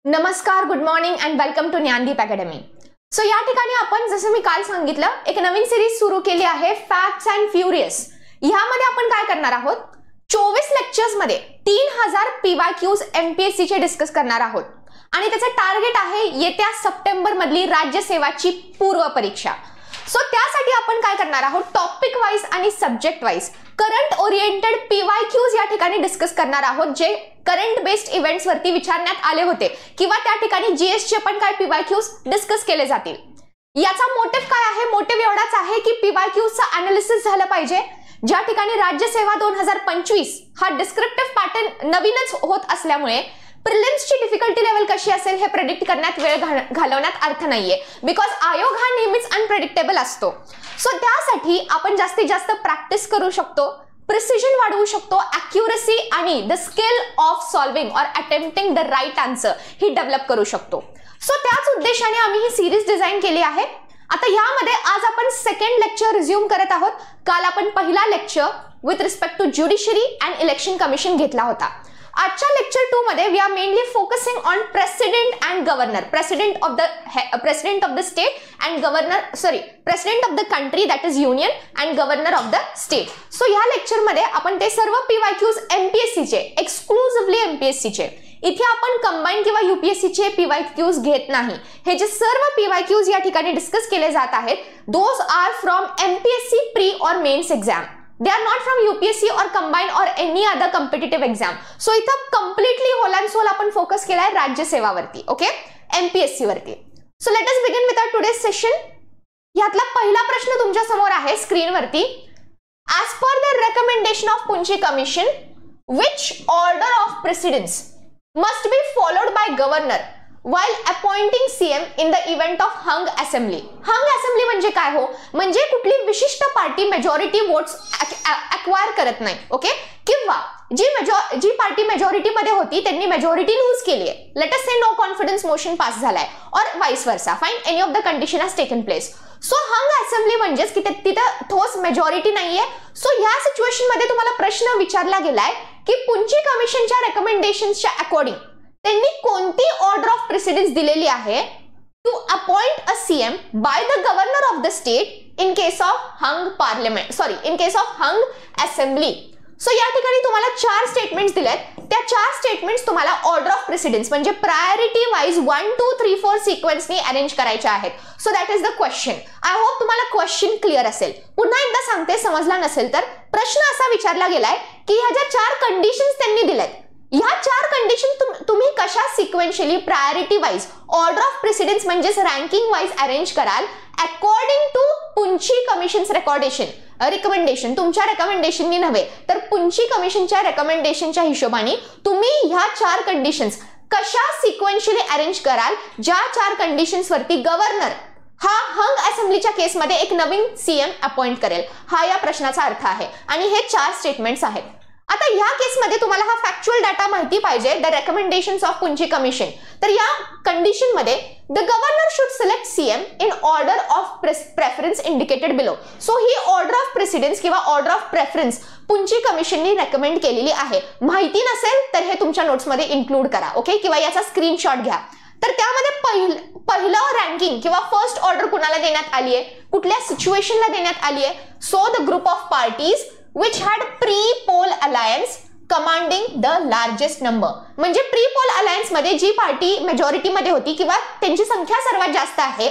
नमस्कार, good morning and welcome to Gyandeep academy. So या ठिकाणी आपण जसं मी काल सांगितलं एक नवीन सिरीज सुरू केली आहे फॅक्ट्स अँड फ्युरियस. ह्यामध्ये आपण काय करणार आहोत, 24 लेक्चर्स मध्ये 3000 PYQs MPSC चे डिस्कस करणार आहोत आणि त्याचं टार्गेट आहे येत्या सप्टेंबर मधली राज्यसेवाची पूर्व परीक्षा. सो त्यासाठी आपण काय करणार आहोत, टॉपिक वाइज आणि subject wise current oriented PYQs या ठिकाणी डिस्कस करणार आहोत, जे करंट बेस्ड इव्हेंट्स वरती विचारण्यात आले होते किंवा त्या ठिकाणी जीएस चे पण काय PYQs डिस्कस केले जातील. याचा मोटिव्ह काय आहे, मोटिव्ह एवढाच आहे की PYQs चा एनालिसिस झालं पाहिजे. ज्या ठिकाणी राज्यसेवा 2025 हा डिस्क्रिप्टिव्ह पॅटर्न नवीनच होत असल्यामुळे प्रिलिम्सची डिफिकल्टी लेवल कशी असेल हे प्रेडिक्ट करण्यात वेळ घालवण्यात अर्थ नाहीये, बिकॉज आयोग हा नेहमीच अनप्रेडिक्टेबल असतो. सो त्यासाठी आपण जास्तीत जास्त प्रॅक्टिस करू शकतो, प्रिसिजन वाढवू शकतो, अॅक्युरसी आणि the skill of solving or attempting the right answer ही डेव्हलप करू शकतो. सो त्याच उद्देशाने आम्ही ही सिरीज डिझाईन केली आहे. आता यामध्ये आज आपण सेकंड लेक्चर रिझ्यूम करत आहोत. काल आपण पहिला lecture with respect to judiciary and election commission घेतला होता. आजच्या लेक्चर 2 मध्ये we are mainly focusing on president and governor, president of the state and governor, president of the country that is union and governor of the state. So या lecture मध्ये आपण ते सर्व PYQs MPSC चे, exclusively MPSC चे, इथे आपण combine किंवा UPSC चे PYQs घेत नाही. हे जे सर्व PYQs या ठिकाणी डिस्कस केले जात आहेत, those are from MPSC pre or mains exam. They are not from UPSC or combined or any other competitive exam. So इथं completely whole and soul आपण फोकस केलाय राज्यसेवावरती, ओके, MPSC वरती. So let us begin with our today's session. यातला पहिला प्रश्न तुमच्या समोर आहे स्क्रीनवरती. As per the recommendation of Punchi Commission, which order of precedence must be followed by governor while appointing CM in the event of hung assembly? hung assembly म्हणजे काय हो, म्हणजे कुठली विशिष्ट पार्टी मेजॉरिटी वोट्स अक्वायर करत नाही, okay, किंवा जी party majority मध्ये होती त्यांनी मेजॉरिटी लूज केली आहे. लेट अस से नो कॉन्फिडन्स मोशन पास झालाय और vice versa, fine, any of the condition has taken place. So hung assembly म्हणजेच की तिथं ठोस मेजॉरिटी नाहीये. सो या सिच्युएशन मध्ये तुम्हाला प्रश्न विचारला गेलाय की पुंची कमिशनच्या रेकमेंडेशन्सच्या अकॉर्डिंग त्यांनी कोणती ऑर्डर ऑफ प्रेसिडेंस दिलेली आहे to appoint a CM by the governor of the state in case of hung parliament, in case of hung assembly. So या ठिकाणी तुम्हाला 4 स्टेटमेंट्स दिलेत. त्या 4 स्टेटमेंट्स तुम्हाला ऑर्डर ऑफ प्रेसिडेंस म्हणजे प्रायोरिटी वाइज 1, 2, 3, 4 सिक्वेन्सनी अरेंज करायच्या आहेत. So that is the question. I hope तुम्हाला क्वेश्चन क्लिअर असेल. पुन्हा एकदा सांगते, समजला नसेल तर प्रश्न असा विचारला गेलाय की ह्या ज्या 4 कंडिशन्स त्यांनी दिल्यात, ह्या 4 कंडिशन तुम्ही कशा sequentially priority wise order of precedence म्हणजेच रँकिंग वाइज अरेंज कराल according to Punchhi commissions recommendation. तुमच्या रेकमेंडेशननी नव्हे तर पुंची कमिशनच्या रेकमेंडेशनच्या हिशोबाने तुम्ही ह्या 4 कंडिशन्स कशा सिक्वेन्शियली अरेंज कराल, ज्या 4 कंडिशन्स वरती गव्हर्नर हा हंग असेंब्लीच्या केसमध्ये एक नवीन CM अपॉइंट करेल. हा या प्रश्नाचा अर्थ आहे आणि हे 4 स्टेटमेंट्स आहेत. आता या केसमध्ये तुम्हाला हा फॅक्च्युअल डाटा माहिती पाहिजे, the recommendations of Punchhi commission. तर या कंडिशन मध्ये the governor should select CM in order of preference indicated below. So ही ऑर्डर ऑफ प्रेसिडेंस किंवा ऑर्डर ऑफ प्रेफरन्स पुंची कमिशननी रेकमेंड केलेली आहे. माहिती नसेल तर हे तुमच्या नोट्समध्ये इन्क्लूड करा, ओके, किंवा याचा स्क्रीनशॉट घ्या. तर त्यामध्ये पहिलं रँकिंग किंवा फर्स्ट ऑर्डर कुणाला देण्यात आली आहे, कुठल्या सिच्युएशनला देण्यात आली आहे. So the group of parties which had pre-poll alliance commanding the largest number. म्हणजे pre-poll alliance मध्ये जी पार्टी मेजॉरिटी मध्ये होती किंवा त्यांची संख्या सर्वात जास्त आहे,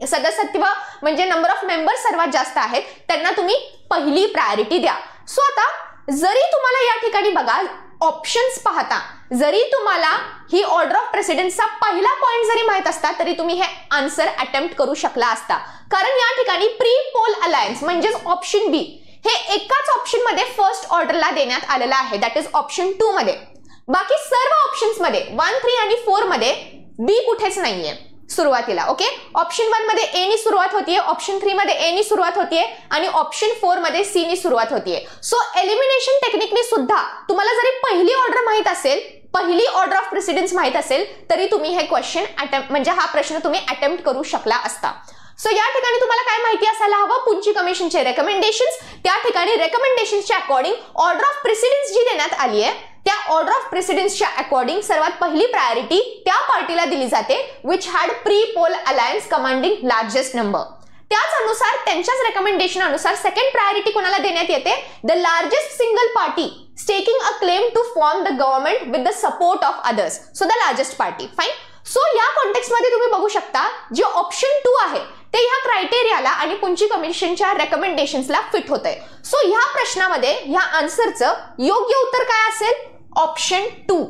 सदस्यत्व म्हणजे नंबर ऑफ मेंबर्स सर्वात जास्त आहेत, त्यांना तुम्ही पहिली प्रायोरिटी द्या. सो आता जरी तुम्हाला या ठिकाणी बघा ऑप्शन्स पाहता, जरी तुम्हाला ही ऑर्डर ऑफ प्रेसिडेंसचा पहिला पॉइंट जरी माहित असता तरी तुम्ही हे आन्सर अटेम्प्ट करू शकला असता, कारण या ठिकाणी pre-poll alliance म्हणजेच ऑप्शन बी हे एकाच ऑप्शन मध्ये फर्स्ट ऑर्डरला देण्यात आलेला आहे, दॅट इज ऑप्शन 2 मध्ये. बाकी सर्व ऑप्शन्स मध्ये 1, 3 आणि 4 मध्ये बी कुठेच नाहीये सुरुवातीला, ओके. ऑप्शन 1 मध्ये ए नी सुरुवात होतीये, ऑप्शन 3 मध्ये ए नी सुरुवात होतीये आणि ऑप्शन 4 मध्ये सी नी सुरुवात होतीये. सो एलिमिनेशन टेक्निकने सुद्धा तुम्हाला जरी पहिली ऑर्डर माहित असेल, पहिली ऑर्डर ऑफ प्रेसिडेंस माहित असेल, तरी तुम्ही हे क्वेश्चन अटेम्प्ट म्हणजे हा प्रश्न तुम्ही अटेम्प्ट करू शकला असता. सो या ठिकाणी तुम्हाला काय माहिती असायला हवं, पुंची कमिशनचे रेकमेंडेशन्स, त्या ठिकाणी रेकमेंडेशन्सच्या अकॉर्डिंग ऑर्डर ऑफ प्रेसिडेंस जी देण्यात आली आहे त्या ऑर्डर ऑफ प्रेसिडेन्सच्या अकॉर्डिंग सर्वात पहिली प्रायोरिटी त्या पार्टीला दिली जाते which had pre poll alliance commanding largest number. त्याच अनुसार त्यांच्याच रेकमेंडेशन अनुसार सेकंड प्रायोरिटी कोणाला देण्यात येते? The largest single party staking a claim to form the government with the support of others. So the largest party. Fine. So या context मध्ये तुम्ही बघू शकता जे ऑप्शन 2 आहे ते ह्या क्रायटेरियाला आणि पुंची कमिशनच्या रेकमेंडेशन्सला फिट होतंय. सो ह्या प्रश्नामध्ये ह्या आन्सरचं योग्य उत्तर काय असेल? ऑप्शन 2.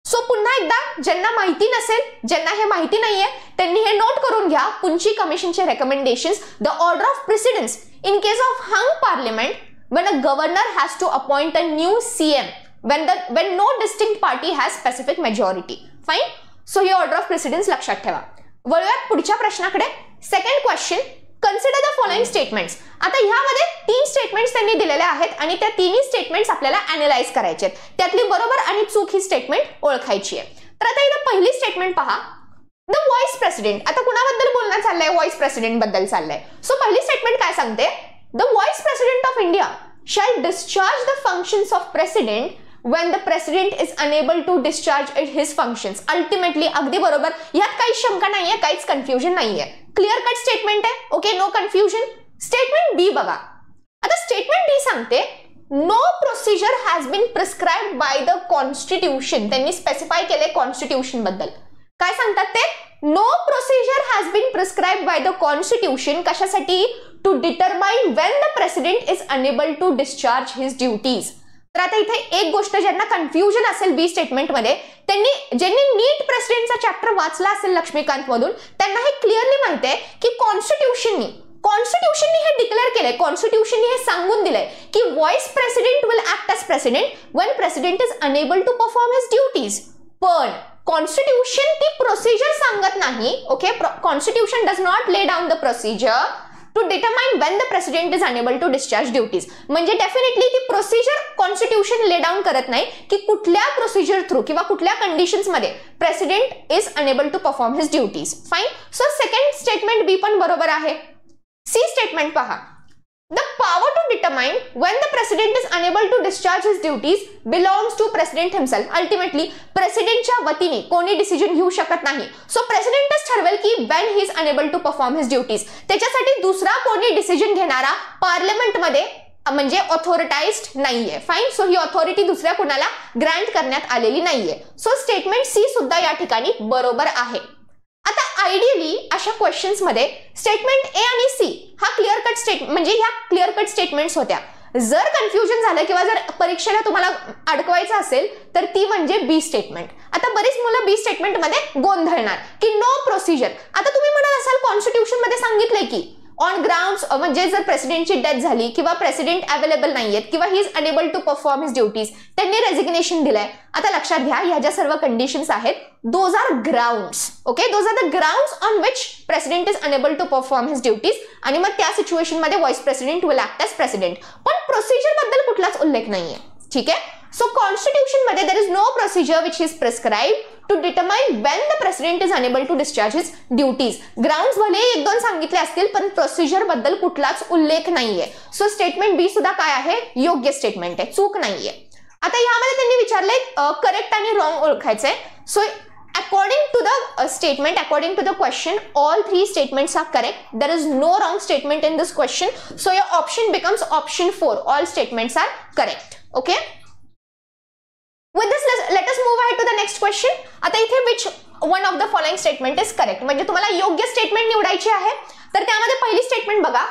सो पुन्हा एकदा ज्यांना माहिती नसेल, ज्यांना हे माहिती नाहीये त्यांनी हे नोट करून घ्या. पुंची कमिशनचे recommendations, the order of precedence in case of hung parliament when a governor has to appoint a new CM when no distinct party has specific majority. Fine. So he order of precedence लक्षात ठेवा. वळूयात पुढच्या प्रश्नाकडे. Second question, consider the following statements. आता ह्यामध्ये 3 statements त्यांनी दिलेले आहेत आणि त्या तिन्ही स्टेटमेंट्स आपल्याला अॅनालाइज करायचे आहेत. त्यातली बरोबर आणि चूक ही स्टेटमेंट ओळखायची आहे. तर आता इथे पहिली स्टेटमेंट पहा, द व्हाईस प्रेसिडेंट. आता कुणाबद्दल बोलणं चाललंय? व्हाईस प्रेसिडेंट बद्दल चाललंय. सो पहिली स्टेटमेंट काय सांगते? The vice president of India shall discharge the functions of president when the president is unable to discharge his functions. Ultimately अगदी बरोबर. यात काही शंका नाहीये, काहीच कन्फ्युजन नाहीये. क्लिअर कट स्टेटमेंट आहे. Okay, no confusion. Statement B बघा. आता स्टेटमेंट डी सांगते no procedure has been prescribed by the constitution. त्यांनी स्पेसिफाय केले कॉन्स्टिट्यूशन बद्दल. काय सांगतात ते? No procedure has been prescribed by the constitution. कशासाठी? To determine when the president is unable to discharge his duties. तर आता इथे एक गोष्ट ज्यांना कन्फ्युजन असेल बी स्टेटमेंट मध्ये, ज्यांनी नीट प्रेसिडेंटचा चॅप्टर वाचला असेल लक्ष्मीकांत मधून, त्यांना हे क्लिअरली माहिती आहे की कॉन्स्टिट्यूशननी हे डिक्लेअर केलंय, कॉन्स्टिट्यूशननी हे सांगून दिलंय की vice president will act as president when president is unable to perform his duties. पण कॉन्स्टिट्यूशन ती प्रोसिजर सांगत नाही. Okay, constitution does not lay down the procedure to determine when the president is unable to discharge duties. म्हणजे definitely ती procedure constitution lay down करत नाही की कुठल्या प्रोसिजर थ्रू किंवा कुठल्या कंडिशन्स मध्ये president is unable to perform his duties. Fine. So second statement B पण बरोबर आहे. सी स्टेटमेंट पहा, the power to determine when the president is unable to discharge his duties belongs to president himself. Ultimately प्रेसिडेंटच्या वतीने कोणी decision घेऊ शकत नाही. सो प्रेसिडेंटच ठरवेल की when he is unable to perform his duties. त्याच्यासाठी दुसरा कोणी डिसिजन घेणारा पार्लमेंटमध्ये म्हणजे ऑथॉरिटाइज्ड नाहीये. फाईन. सो ही ऑथॉरिटी दुसऱ्या कोणाला ग्रँट करण्यात आलेली नाहीये. सो स्टेटमेंट सी सुद्धा या ठिकाणी बरोबर आहे. आता आयडियली अशा क्वेश्चन्स मध्ये स्टेटमेंट ए आणि सी हा क्लिअर कट स्टेटमेंट म्हणजे ह्या क्लिअर कट स्टेटमेंट्स होत्या. जर कन्फ्युजन झालं किंवा जर परीक्षेला तुम्हाला अडकवायचं असेल तर ती म्हणजे बी स्टेटमेंट. आता बरीच मुलं बी स्टेटमेंट मध्ये गोंधळणार की नो प्रोसिजर. आता तुम्ही म्हणत असाल कॉन्स्टिट्यूशन मध्ये सांगितलंय की ऑन ग्राउंड्स म्हणजे जर प्रेसिडेंटची डेथ झाली किंवा प्रेसिडेंट अवेलेबल नाहीयेत किंवा he is unable to perform his duties, त्यांनी रेजिग्नेशन दिलंय. आता लक्षात घ्या ह्या ज्या सर्व कंडिशन्स आहेत those are grounds. Okay, those are the grounds on which president is unable to perform his duties आणि मग त्या सिच्युएशन मध्ये vice president will act as president. पण प्रोसिजर बद्दल कुठलाच उल्लेख नाहीये. ठीक आहे. सो कॉन्स्टिट्यूशन मध्ये there is no procedure which is prescribed to determine when the president is unable to discharge his duties. Grounds भले एक दोन सांगितले असतील पण प्रोसिजर बद्दल कुठलाच उल्लेख नाहीये. सो स्टेटमेंट बी सुद्धा काय आहे? योग्य स्टेटमेंट आहे, चूक नाहीये. आता यामध्ये त्यांनी विचारलंय करेक्ट आणि रॉंग ओळखायचंय. So according to the statement, according to the question, all 3 statements are correct. There is no wrong statement in this question. So your option becomes option 4. All statements are correct. Okay. With this, let us move ahead to the next question. आता इथे which one of the following statement is correct? म्हणजे तुम्हाला योग्य statement निवडायची आहे. तर त्यामध्ये पहिली स्टेटमेंट बघा.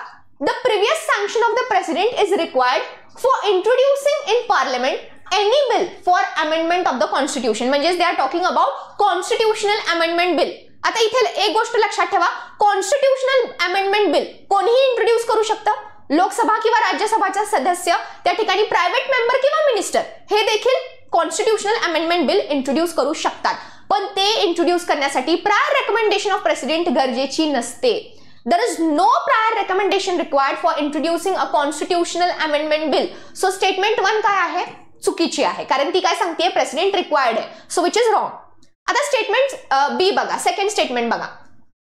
The previous sanction of the president is required for introducing in parliament any bill for amendment of the constitution. म्हणजे they are talking about constitutional amendment bill. आता इथे एक गोष्ट लक्षात ठेवा, कॉन्स्टिट्यूशनल अमेंडमेंट बिल कोणीही इंट्रोड्यूस करू शकतं. लोकसभा किंवा राज्यसभाचा सदस्य, त्या ठिकाणी प्रायव्हेट मेंबर किंवा मिनिस्टर हे देखील कॉन्स्टिट्यूशनल अमेंडमेंट बिल इंट्रोड्यूस करू शकतात. पण ते इंट्रोड्यूस करण्यासाठी प्रायर रेकमेंडेशन ऑफ प्रेसिडेंट गरजेची नसते. There is no prior recommendation required for introducing a constitutional amendment bill. So statement 1 काय आहे? चुकीची आहे, कारण ती काय सांगते? प्रेसिडेंट रिक्वायर्ड आहे. So which is wrong. आता स्टेटमेंट बी बघा, सेकंड स्टेटमेंट बघा.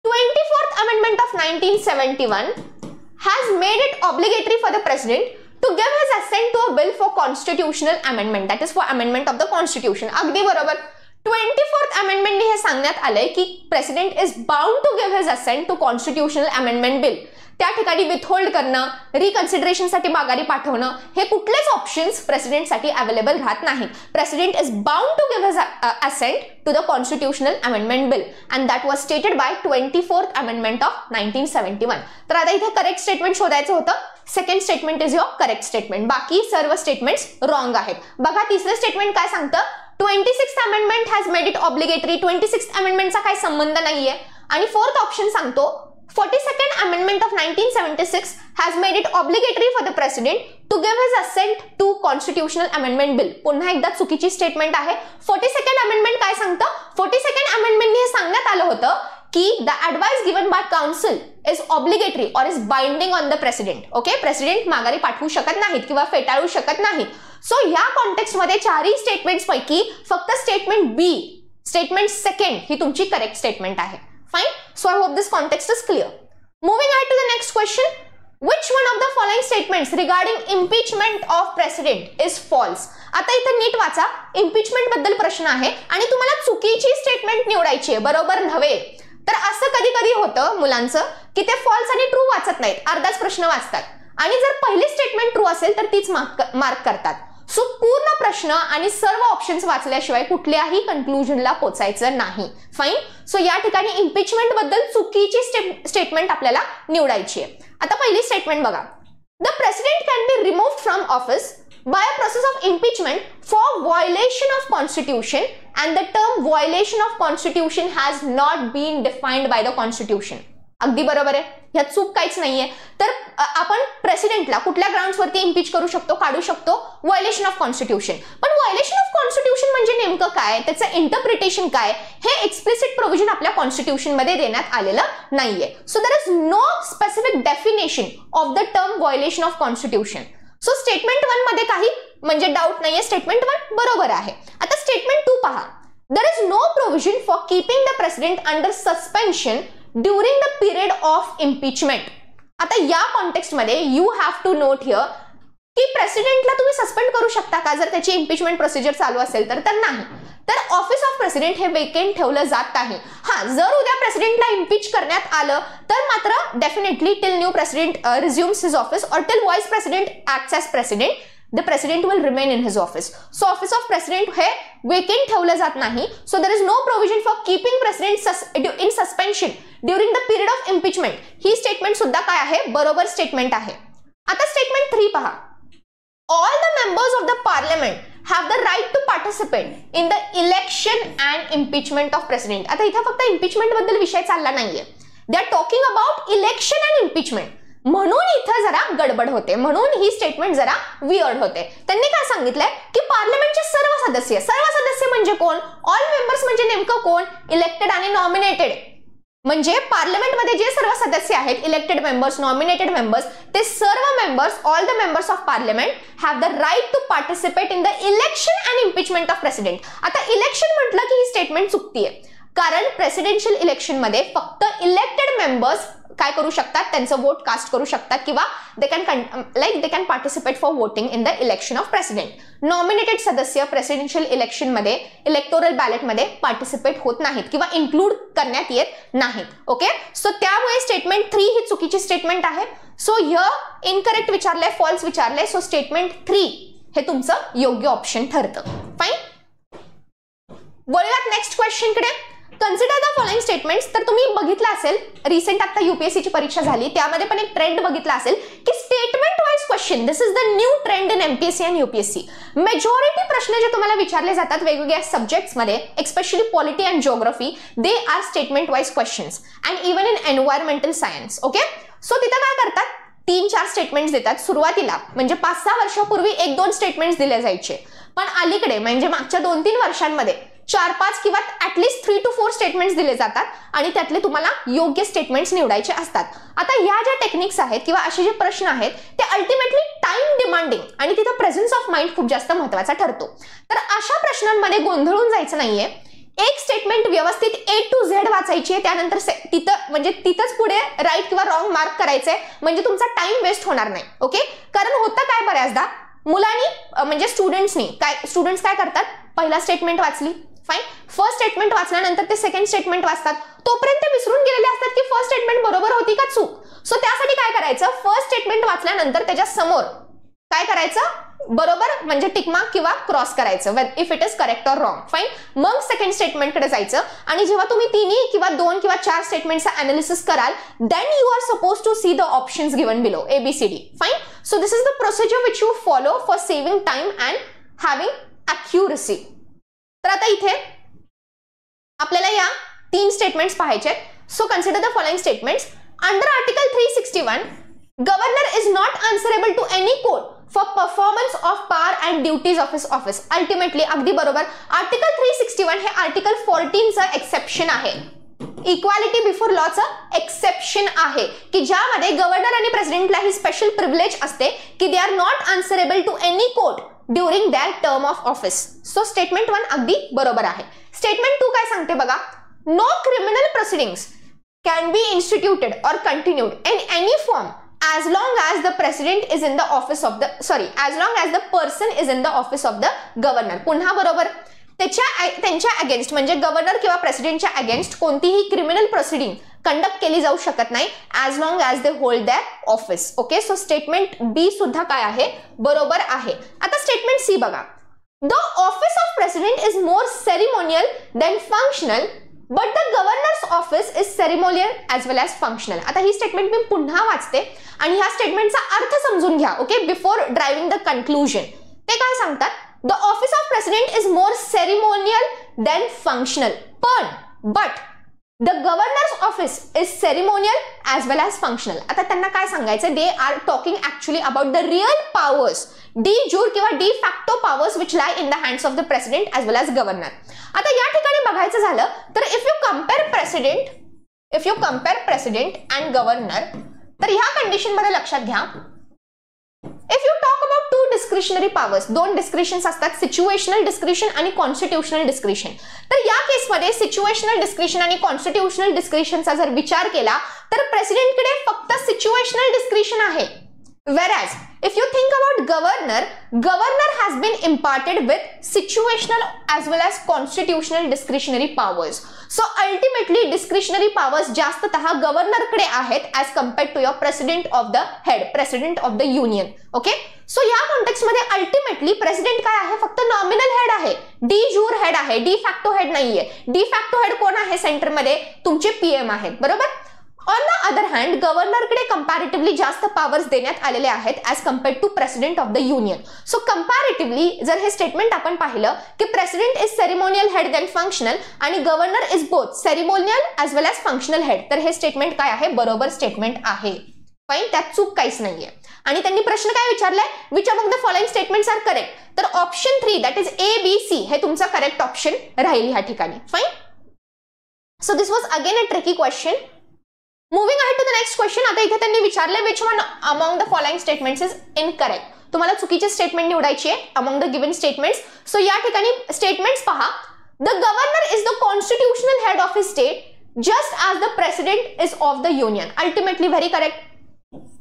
24th Amendment of 1971 has made it obligatory for the president to give his assent to a bill for constitutional amendment, that is for amendment of the constitution. अगदी बरोबर. 24th अमेंडमेंटने हे सांगण्यात आलंय की president is bound to give his assent to constitutional amendment bill. त्या ठिकाणी withhold करणं, रिकन्सिडरेशनसाठी माघारी पाठवणं हे कुठलेच ऑप्शन्स प्रेसिडेंटसाठी अवेलेबल राहत नाहीत. President is bound to give his assent to the constitutional amendment bill and that was stated by 24th amendment of 1971. तर आता इथे करेक्ट स्टेटमेंट शोधायचं होतं. Second statement is your correct statement. बाकी सर्व स्टेटमेंट्स रॉंग आहेत. बघा तिसरं स्टेटमेंट काय सांगतं, 26th amendment has made it obligatory. 26th अमेंडमेंटचा काही संबंध नाहीये. आणि फोर्थ ऑप्शन सांगतो 42nd Amendment of 1976 has made it obligatory for the President to give his assent to Constitutional Amendment Bill. पुन्हा एकदा चुकीची स्टेटमेंट आहे. 42nd Amendment काय सांगतं, 42nd Amendment ने सांगण्यात आलं होतं की the advice given by council is obligatory or is binding on the President. Okay, president माघारी पाठवू शकत नाहीत किंवा फेटाळू शकत नाहीत. सो या कॉन्टेक्स्ट मध्ये चारही स्टेटमेंट्स पैकी फक्त स्टेटमेंट बी, स्टेटमेंट सेकंड ही तुमची करेक्ट स्टेटमेंट आहे. Fine. So I hope this context is clear. Moving on to the next question. Which one of the following statements regarding impeachment of president is false? आता इथे नीट वाचा. Impeachment बद्दल प्रश्न आहे आणि तुम्हाला चुकीची स्टेटमेंट निवडायची आहे, बरोबर नव्हे. तर असं कधी कधी होतं मुलांचं की ते फॉल्स आणि ट्रू वाचत नाहीत, अर्धाच प्रश्न वाचतात आणि जर पहिली स्टेटमेंट ट्रू असेल तर तीच मार्क करतात. सो पूर्ण प्रश्न आणि सर्व ऑप्शन्स वाचल्याशिवाय कुठल्याही कन्क्लुजनला पोहोचायचं नाही. फाईन. सो या ठिकाणी इम्पीचमेंट बद्दल चुकीची स्टेटमेंट आपल्याला निवडायची आहे. आता पहिली स्टेटमेंट बघा. The president can be removed from office by a process of impeachment for violation of constitution and the term violation of constitution has not been defined by the constitution. अगदी बरोबर आहे, ह्यात चूक काहीच नाहीये. तर आपण प्रेसिडेंटला कुठल्या ग्राउंड्स वरती इम्पीच करू शकतो, काढू शकतो, व्हायोलेशन ऑफ कॉन्स्टिट्यूशन. पण व्हायोलेशन ऑफ कॉन्स्टिट्यूशन म्हणजे नेमकं काय, त्याचं इंटरप्रिटेशन काय, हे एक्सप्लिसिट प्रोव्हिजन आपल्या कॉन्स्टिट्यूशन मध्ये देण्यात आलेलं नाहीये. So there is no specific definition of the term violation of constitution. So statement 1 मध्ये काही म्हणजे डाऊट नाहीये, स्टेटमेंट 1 बरोबर आहे. आता स्टेटमेंट 2 पहा. There is no provision for keeping the president under suspension during the period of impeachment. आता या कॉन्टेक्स्ट मध्ये you have to note here की प्रेसिडेंटला तुम्ही सस्पेंड करू शकता का जर त्याची इम्पीचमेंट प्रोसिजर चालू असेल तर नाही. तर ऑफिस ऑफ प्रेसिडेंट हे वेकेंट ठेवलं जात आहे. हा, जर उद्या प्रेसिडेंटला इम्पीच करण्यात आलं तर मात्र definitely till new president resumes his office or till vice president acts as president the president will remain in his office. So office of president हे vacant ठेवलं जात नाही. So there is no provision for keeping president in suspension during the period of impeachment. He statement सुद्धा काय आहे, बरोबर statement आहे. आता स्टेटमेंट 3 पहा. All the members of the parliament have the right to participate in the election and impeachment of president. आता इथे फक्त इम्पीचमेंट बद्दल विषय चालला नाहीये. They are talking about election and impeachment. म्हणून इथं जरा गडबड होते, म्हणून ही स्टेटमेंट जरा वियर्ड होते. त्यांनी काय सांगितलंय की पार्लमेंटचे सर्व सदस्य म्हणजे कोण, ऑल मेंबर्स म्हणजे नेमकं कोण, इलेक्टेड आणि नॉमिनेटेड. म्हणजे पार्लमेंटमध्ये जे सर्व सदस्य आहेत, इलेक्टेड मेंबर्स, नॉमिनेटेड मेंबर्स, ते सर्व members, all the members of parliament have the right to participate in the election and impeachment of president. आता इलेक्शन म्हटलं की ही स्टेटमेंट चुकतीये, कारण प्रेसिडेन्शियल इलेक्शन मध्ये फक्त इलेक्टेड मेंबर्स काय करू शकतात, त्यांचं वोट कास्ट करू शकतात किंवा they can participate for voting in the election of president. Nominated सदस्य प्रेसिडेन्शियल इलेक्शन मध्ये इलेक्टोरल बॅलेट मध्ये पार्टिसिपेट होत नाहीत किंवा इन्क्लूड करण्यात येत नाहीत. ओके, सो त्यामुळे स्टेटमेंट 3 ही चुकीची स्टेटमेंट आहे. सो ह्य इनकरेक्ट विचारलंय, फॉल्स विचारलंय. सो स्टेटमेंट 3 हे तुमचं योग्य ऑप्शन ठरतं. फाईन. वळूयात नेक्स्ट क्वेश्चन कडे. Consider the following statements. तर तुम्ही बघितलं असेल रिसेंट आता UPSC ची परीक्षा झाली, त्यामध्ये पण एक ट्रेंड बघितला असेल की statement wise question, this is the new trend in MPSC आणि UPSC. मेजॉरिटी प्रश्न जे तुम्हाला विचारले जातात वेगवेगळ्या सब्जेक्ट्स मध्ये, especially polity and geography, they are statement wise questions and even in environmental science. Okay, so तिथे काय करतात, 3-4 स्टेटमेंट्स देतात सुरुवातीला. म्हणजे 5-6 वर्षापूर्वी 1-2 स्टेटमेंट्स दिले जायचे, पण अलीकडे म्हणजे मागच्या 2-3 वर्षांमध्ये 4-5 किंवा ऍटलीस्ट 3 to 4 स्टेटमेंट्स दिले जातात आणि त्यातले तुम्हाला योग्य स्टेटमेंट्स निवडायचे असतात. आता या ज्या टेक्निक्स आहेत किंवा असे जे प्रश्न आहेत ते अल्टिमेटली टाइम डिमांडिंग आणि तिथं प्रेझन्स ऑफ माइंड खूप जास्त महत्वाचा ठरतो. तर अशा प्रश्नांमध्ये गोंधळून जायचं नाहीये. एक स्टेटमेंट व्यवस्थित A to Z वाचायची आहे, त्यानंतर तिथं म्हणजे तिथंच पुढे राईट किंवा रॉंग मार्क करायचंय, म्हणजे तुमचा टाइम वेस्ट होणार नाही. ओके, कारण होतं काय बऱ्याचदा मुलांनी म्हणजे स्टुडंट्स काय करतात, पहिला स्टेटमेंट वाचली, फाईन, फर्स्ट स्टेटमेंट वाचल्यानंतर ते सेकंड स्टेटमेंट वाचतात, तोपर्यंत विसरून गेलेले असतात की फर्स्ट स्टेटमेंट बरोबर होती का चूक. सो त्यासाठी काय करायचं, फर्स्ट स्टेटमेंट वाचल्यानंतर त्याच्या समोर काय करायचं, बरोबर म्हणजे टिक मार्क किंवा क्रॉस करायचं if it is correct or wrong. Fine, मग सेकंड स्टेटमेंट कडे जायचं आणि जेव्हा तुम्ही 3 किंवा 2 किंवा 4 स्टेटमेंटचं अनालिसिस कराल, then you are suppose to see the options given below ABCD. Fine, so this is the procedure which you follow for saving time and having accuracy. तर आता इथे आपल्याला या 3 स्टेटमेंट्स पाहायचे. So consider the following statements. Under article 361, governor is not answerable to any court for performance of power and duties of his office. Ultimately अगदी बरोबर, article 361 हे article 14चं exception आहे, इक्वालिटी बिफोर लॉचं एक्सेप्शन आहे, की ज्यामध्ये governor आणि प्रेसिडेंटला ही special privilege असते की they are not answerable to any court during their term of office. So statement 1 अगदी बरोबर आहे. स्टेटमेंट 2 काय सांगते बघा, no criminal proceedings can be instituted or continued in any form as long as the president is in the office of the as long as the person is in the office of the governor. पुन्हा बरोबर, त्यांच्या against म्हणजे governor किंवा प्रेसिडेंटच्या against कोणतीही criminal proceeding conduct केली जाऊ शकत नाही as long as they hold their office. Okay, so statement B सुद्धा काय आहे, बरोबर आहे. आता स्टेटमेंट C बघा, the office of president is more ceremonial than functional but the governor's office is ceremonial as well as functional. आता ही statement मी पुन्हा वाचते आणि ह्या स्टेटमेंटचा अर्थ समजून घ्या. Okay, before driving the conclusion. ते काय सांगतात, the office of president is more ceremonial than functional, but the governor's office is ceremonial as well as functional. आता त्यांना काय सांगायचं, they are talking actually about the real powers, de jure किंवा de facto powers which lie in the hands of the president as well as governor. आता या ठिकाणी बघायचं झालं तर if you compare president and governor, तर ह्या condition मध्ये लक्षात घ्या, if you talk about 2 discretionary powers, 2 डिस्क्रिशन्स असतात, सिच्युएशनल डिस्क्रिशन आणि कॉन्स्टिट्यूशनल डिस्क्रिशन. तर या केसमध्ये सिच्युएशनल डिस्क्रिशन आणि कॉन्स्टिट्यूशनल डिस्क्रिशनचा जर विचार केला तर प्रेसिडेंटकडे फक्त सिच्युएशनल डिस्क्रिशन आहे. Whereas if you think about governor has been imparted with situational as well as constitutional discretionary powers. So ultimately discretionary powers जास्ततः गव्हर्नर कडे आहेत as compared to your president of the union. Okay, so या context मध्ये ultimately president काय आहे, फक्त nominal head आहे, de jure head आहे, डी फॅक्टो हेड नाहीये. डी फॅक्टो हेड कोण आहे, सेंटर मध्ये तुमचे PM आहेत, बरोबर. ऑन द अदर हँड गव्हर्नरकडे कंपॅरेटिव्हली जास्त पॉवर्स देण्यात आलेले आहेत as compared to president of the union. So comparatively जर हे स्टेटमेंट आपण पाहिलं की president is ceremonial head than functional आणि governor is both ceremonial as well as functional head, तर हे स्टेटमेंट काय आहे, बरोबर स्टेटमेंट आहे. फाईन, त्यात चूक काहीच नाहीये. आणि त्यांनी प्रश्न काय विचारलाय, which among the following statements are correct, तर ऑप्शन 3 दॅट इज ABC हे तुमचा करेक्ट ऑप्शन राहील ह्या ठिकाणी. Fine, so this was again a tricky question. Moving ahead to the next question. आता इथे त्यांनी विचारले which one among the following statements is incorrect. तुम्हाला चुकीचे स्टेटमेंट निवडायची आहे among the given statements. So या ठिकाणी स्टेटमेंट्स पहा. The governor is the constitutional head of his state just as the president is of the union. Ultimately very correct.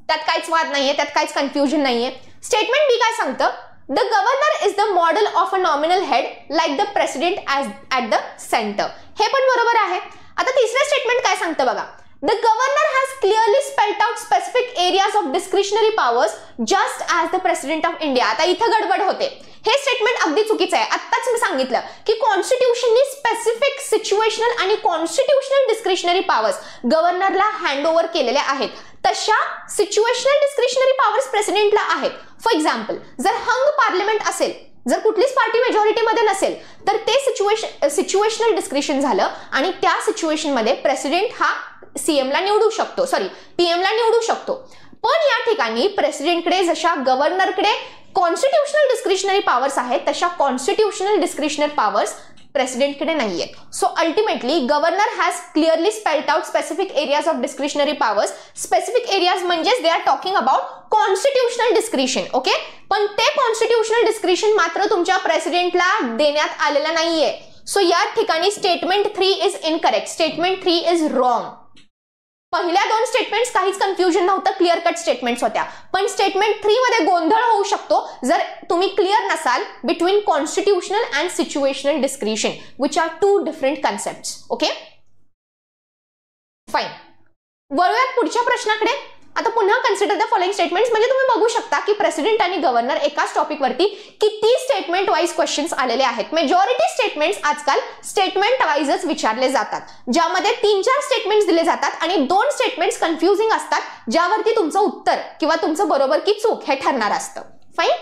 त्यात काहीच वाद नाहीये, त्यात काहीच कन्फ्युजन नाहीये. स्टेटमेंट B काय सांगतं, the governor is the model of a nominal head like the president as at the center. हे पण बरोबर आहे. आता तिसरे स्टेटमेंट काय सांगतं बघा, the governor has clearly spelled out specific areas of discretionary powers just as the president of India. आता इथं गडबड होते, हे स्टेटमेंट अगदी चुकीचं आहे. आत्ताच मी सांगितलं की कॉन्स्टिट्यूशननी स्पेसिफिक सिच्युएशनल आणि कॉन्स्टिट्यूशनल डिस्क्रिशनरी पॉवर्स गव्हर्नरला हँडओव्हर केलेल्या आहेत, तशा सिच्युएशनल डिस्क्रिशनरी पॉवर्स प्रेसिडेंटला आहेत. फॉर एक्झाम्पल, जर हंग पार्लिमेंट असेल, जर कुठलीच पार्टी मेजॉरिटीमध्ये नसेल तर ते सिच्युएशनल डिस्क्रिशन झालं आणि त्या सिच्युएशन मध्ये प्रेसिडेंट हा PM ला निवडू शकतो. पण या ठिकाणी प्रेसिडेंटकडे जशा गव्हर्नरकडे कॉन्स्टिट्यूशनल डिस्क्रिशनरी पॉवर्स आहेत तशा कॉन्स्टिट्यूशनल डिस्क्रिशनरी पॉवर्स प्रेसिडेंटकडे नाहीयेत. So ultimately governor has clearly spelled out specific areas of discretionary powers. Specific areas म्हणजेच they are talking about constitutional discretion. Okay, पण ते कॉन्स्टिट्यूशनल डिस्क्रिशन मात्र तुमच्या प्रेसिडेंटला देण्यात आलेलं नाहीये. सो या ठिकाणी statement 3 is incorrect, statement 3 is wrong. पहिल्या दोन स्टेटमेंट्स काहीच कन्फ्युजन नव्हतं, क्लिअर कट स्टेटमेंट्स होत्या, पण स्टेटमेंट 3 मध्ये गोंधळ होऊ शकतो जर तुम्ही क्लिअर नसाल between constitutional and situational discretion, which are two different concepts. Okay fine. वळूयात पुढच्या प्रश्नाकडे. आता पुन्हा कन्सिडर द फॉलोइंग स्टेटमेंट्स. म्हणजे तुम्ही बघू शकता की प्रेसिडेंट आणि गव्हर्नर एकाच टॉपिक वरती किती स्टेटमेंट वाईज क्वेश्चन्स आलेले आहेत. मेजॉरिटी स्टेटमेंट्स आजकाल स्टेटमेंट वाईजच विचारले जातात, ज्यामध्ये 3-4 स्टेटमेंट्स दिले जातात आणि 2 स्टेटमेंट्स कन्फ्युजिंग असतात, ज्यावरती तुमचं उत्तर किंवा तुमचं बरोबर की चूक हे ठरणार असतं. Fine.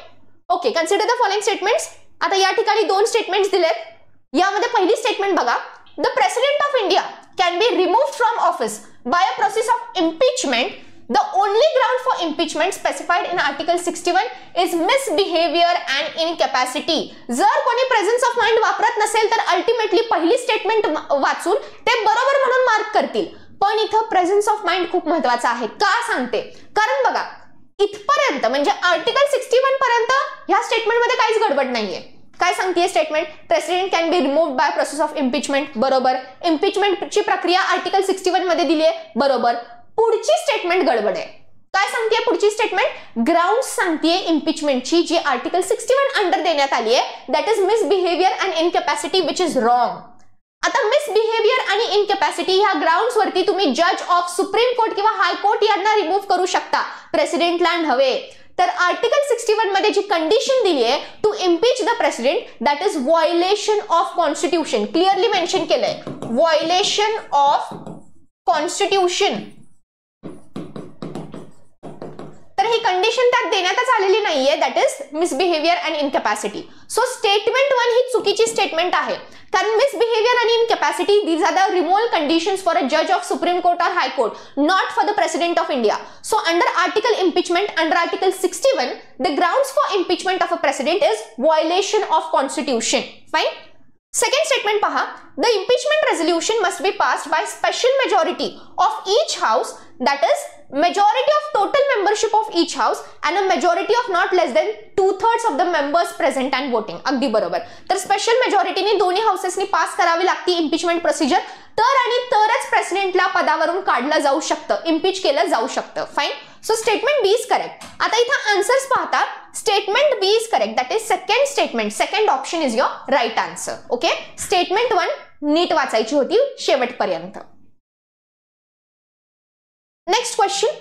Okay, consider the following statements. आता या ठिकाणी 2 स्टेटमेंट्स दिलेत. यामध्ये पहिली स्टेटमेंट बघा, the president of India can be removed from office by a process of impeachment. The only ground for impeachment specified in Article 61 is misbehavior and incapacity. जर कोणी presence of mind वापरत नसेल तर ultimately पहिली statement वाचून ते बरोबर म्हणून मार्क करतील. पण इथं प्रेझेन्स ऑफ माइंड खूप महत्वाचा आहे. का सांगते? कारण बघा इथपर्यंत म्हणजे आर्टिकल 61 पर्यंत ह्या स्टेटमेंट मध्ये काहीच गडबड नाहीये. काय सांगतेय statement? President can be removed by process of impeachment. बरोबर. इम्पीचमेंटची प्रक्रिया आर्टिकल 61 मध्ये दिली आहे. बरोबर. पुढची स्टेटमेंट गडबड आहे. काय सांगतेय पुढची स्टेटमेंट? ग्राउंड्स सांगतेय इम्पीचमेंटची जी आर्टिकल 61 अंडर देण्यात आली आहे, that is misbehaviour and incapacity which is wrong. आता मिसबिहेवियर आणि इनकॅपॅसिटी ह्या ग्राउंड्स वरती तुम्ही जज ऑफ सुप्रीम कोर्ट किंवा हायकोर्ट यांना रिमूव्ह करू शकता, प्रेसिडेंटला नव्हे. तर आर्टिकल 61 मध्ये जी कंडिशन दिली आहे to impeach the president, that is violation of constitution. Clearly mention केलंय, व्हायोलेशन ऑफ कॉन्स्टिट्यूशन. तर ही कंडिशन त्यात देण्यातच आलेली नाहीये, that is misbehaviour and incapacity. So statement 1 ही चुकीची स्टेटमेंट आहे, कारण मिसबिहेवियर आणि incapacity these are the removal conditions for a जज of supreme court or high court, not for the president of India. So under article impeachment, under article 61, the grounds for impeachment of a president is violation of constitution. Fine. Second statement पहा, the impeachment resolution must be passed by special majority of each house, that is majority of total membership of each house and a majority of not less than 2/3 of the members present and voting. अगदी बरोबर. तर special मेजॉरिटीने दोन्ही हाऊसेसनी pass करावी लागते impeachment procedure, तर आणि तरच प्रेसिडेंटला पदावरून काढलं जाऊ शकतं, इम्पीच केलं जाऊ शकतं. Fine. So statement B is correct. आता इथं आन्सर्स पाहता, statement B is correct, that is second statement, second option is your right answer. Okay. Statement 1 नीट वाचायची होती शेवटपर्यंत. Next question.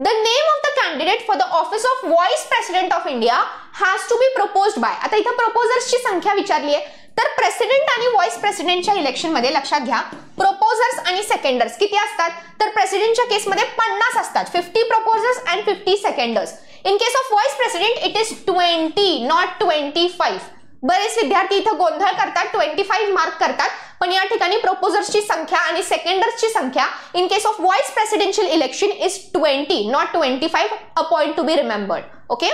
The name of the candidate for the office of Vice President of India has to be proposed by. आता इथं प्रपोजर्सची संख्या विचारली आहे, तर प्रेसिडेंट आणि व्हाईस प्रेसिडेंटच्या इलेक्शन मध्ये लक्षात घ्या प्रपोजर्स आणि सेकंडर्स किती असतात. तर प्रेसिडेंटच्या केसमध्ये 50 असतात, 50 proposers and 50 seconders. In case of vice president it is 20 not 25. बरेच विद्यार्थी इथं गोंधळ करतात, 25 मार्क करतात, पण या ठिकाणी प्रपोजर्सची संख्या आणि सेकंडर्सची संख्या in case of vice presidential election is 20 not 25. A point to be remembered. Okay.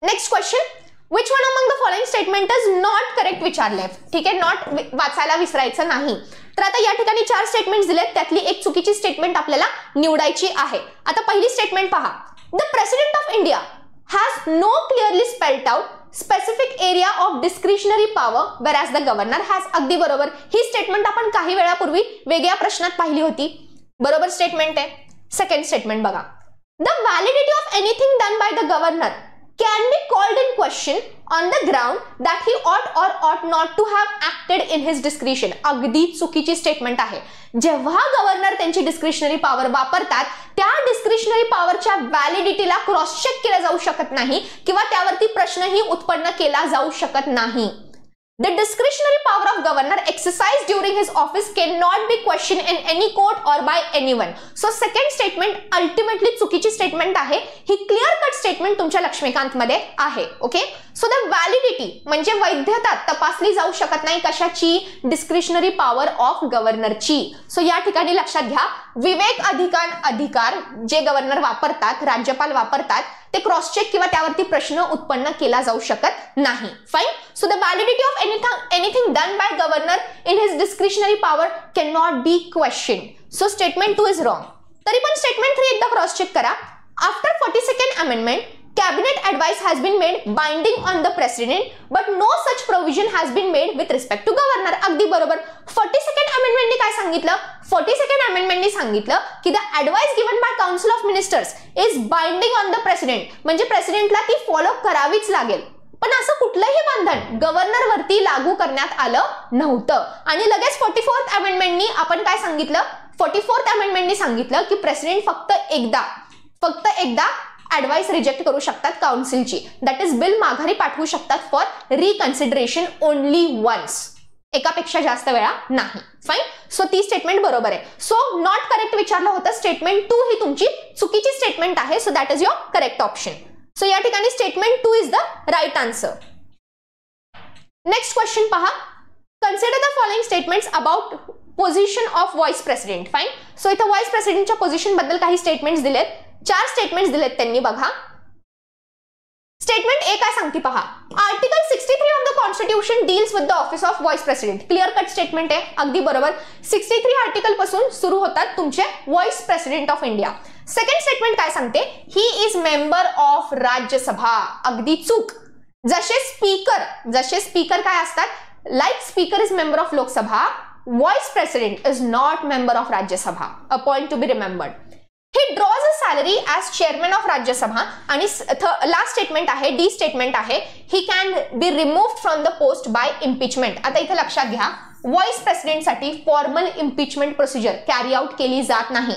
Next question, which one among the following statement is not correct विचारले. ठीक आहे, नॉट वाचायला विसरायचं नाही. तर आता या ठिकाणी 4 स्टेटमेंट दिलेत, त्यातली एक चुकीची स्टेटमेंट आपल्याला निवडायची आहे. आता पहिली स्टेटमेंट पहा, the president of India has no clearly spelled out specific area of discretionary power whereas the governor has. अगदी बरोबर. ही स्टेटमेंट आपण काही वेळापूर्वी वेगळ्या प्रश्नात पाहिली होती. बरोबर स्टेटमेंट आहे. सेकंड स्टेटमेंट बघा, the validity of anything done by the governor can be called in question on the ground that he ought or ought not to have acted in his discretion. अगदी चुकीची statement आहे. जेव्हा governor त्यांची discretionary power वापरतात, त्या discretionary पॉवरच्या व्हॅलिडिटीला cross check केलं जाऊ शकत नाही किंवा त्यावरती प्रश्नही उत्पन्न केला जाऊ शकत नाही. The discretionary power of governor exercised during his office cannot be questioned in any court or by anyone. So second statement ultimately चुकीची स्टेटमेंट आहे. ही क्लिअर कट स्टेटमेंट तुमच्या लक्ष्मीकांत मध्ये आहे. ओके. सो द व्हॅलिडिटी म्हणजे वैधता तपासली जाऊ शकत नाही कशाची? डिस्क्रिशनरी पॉवर ऑफ गव्हर्नरची. सो या ठिकाणी लक्षात घ्या, विवेक अधिकार जे गव्हर्नर वापरतात, राज्यपाल वापरतात, ते क्रॉस चेक किंवा त्यावरती प्रश्न उत्पन्न केला जाऊ शकत नाही. Fine. So the validity of anything done by governor in his discretionary power can not be questioned. So statement 2 is wrong. तरी पण स्टेटमेंट 3 एकदा क्रॉस चेक करा. After 42nd amendment cabinet advice has been made binding on the president but no such provision has been made with respect to governor. अगदी बरोबर. 42nd amendment ने काय सांगितलं? 42nd amendment ने सांगितलं की the advice given by council of ministers is binding on the president, म्हणजे प्रेसिडेंटला ती फॉलो करावीच लागेल. पण असं कुठलंही बंधन गव्हर्नर वरती लागू करण्यात आलं नव्हतं. आणि लगेच 44th अमेंडमेंटनी आपण काय सांगितलं? 44th अमेंडमेंटनी सांगितलं की प्रेसिडेंट फक्त एकदा ऍडवाइस रिजेक्ट करू शकतात काउन्सिलची. दॅट इज बिल माघारी पाठवू शकतात फॉर रिकन्सिडरेशन ओनली वन्स, एकापेक्षा जास्त वेळा नाही. फाईन. सो ती स्टेटमेंट बरोबर आहे. सो नॉट करेक्ट विचारलं होतं. स्टेटमेंट 2 ही तुमची चुकीची स्टेटमेंट आहे. So that is your correct option. So या ठिकाणी statement 2 is the right answer. Next question पहा. Consider the following statements about position of vice president. Fine. So इथं व्हाईस प्रेसिडेंटच्या पोझिशन बद्दल काही स्टेटमेंट्स दिलेत. 4 स्टेटमेंट्स दिलेत त्यांनी. बघा स्टेटमेंट ए काय सांगते पहा. Article 63 of the constitution deals with the office of vice president. Clear cut statement आहे. अगदी बरोबर. 63 आर्टिकल पासून सुरू होतात तुमचे vice president of India. Second statement काय सांगते? He is member of Rajya Sabha. अगदी चूक. जसे स्पीकर काय असतात? Like speaker is member of Lok Sabha, vice president is not member of Rajya Sabha. A point to be remembered. He draws a salary as chairman of Rajya Sabha. आणि last statement आहे, D statement आहे, he can be removed from the post by impeachment. आता इथे लक्षात घ्या, vice president साठी formal impeachment procedure carry out केली जात नाही.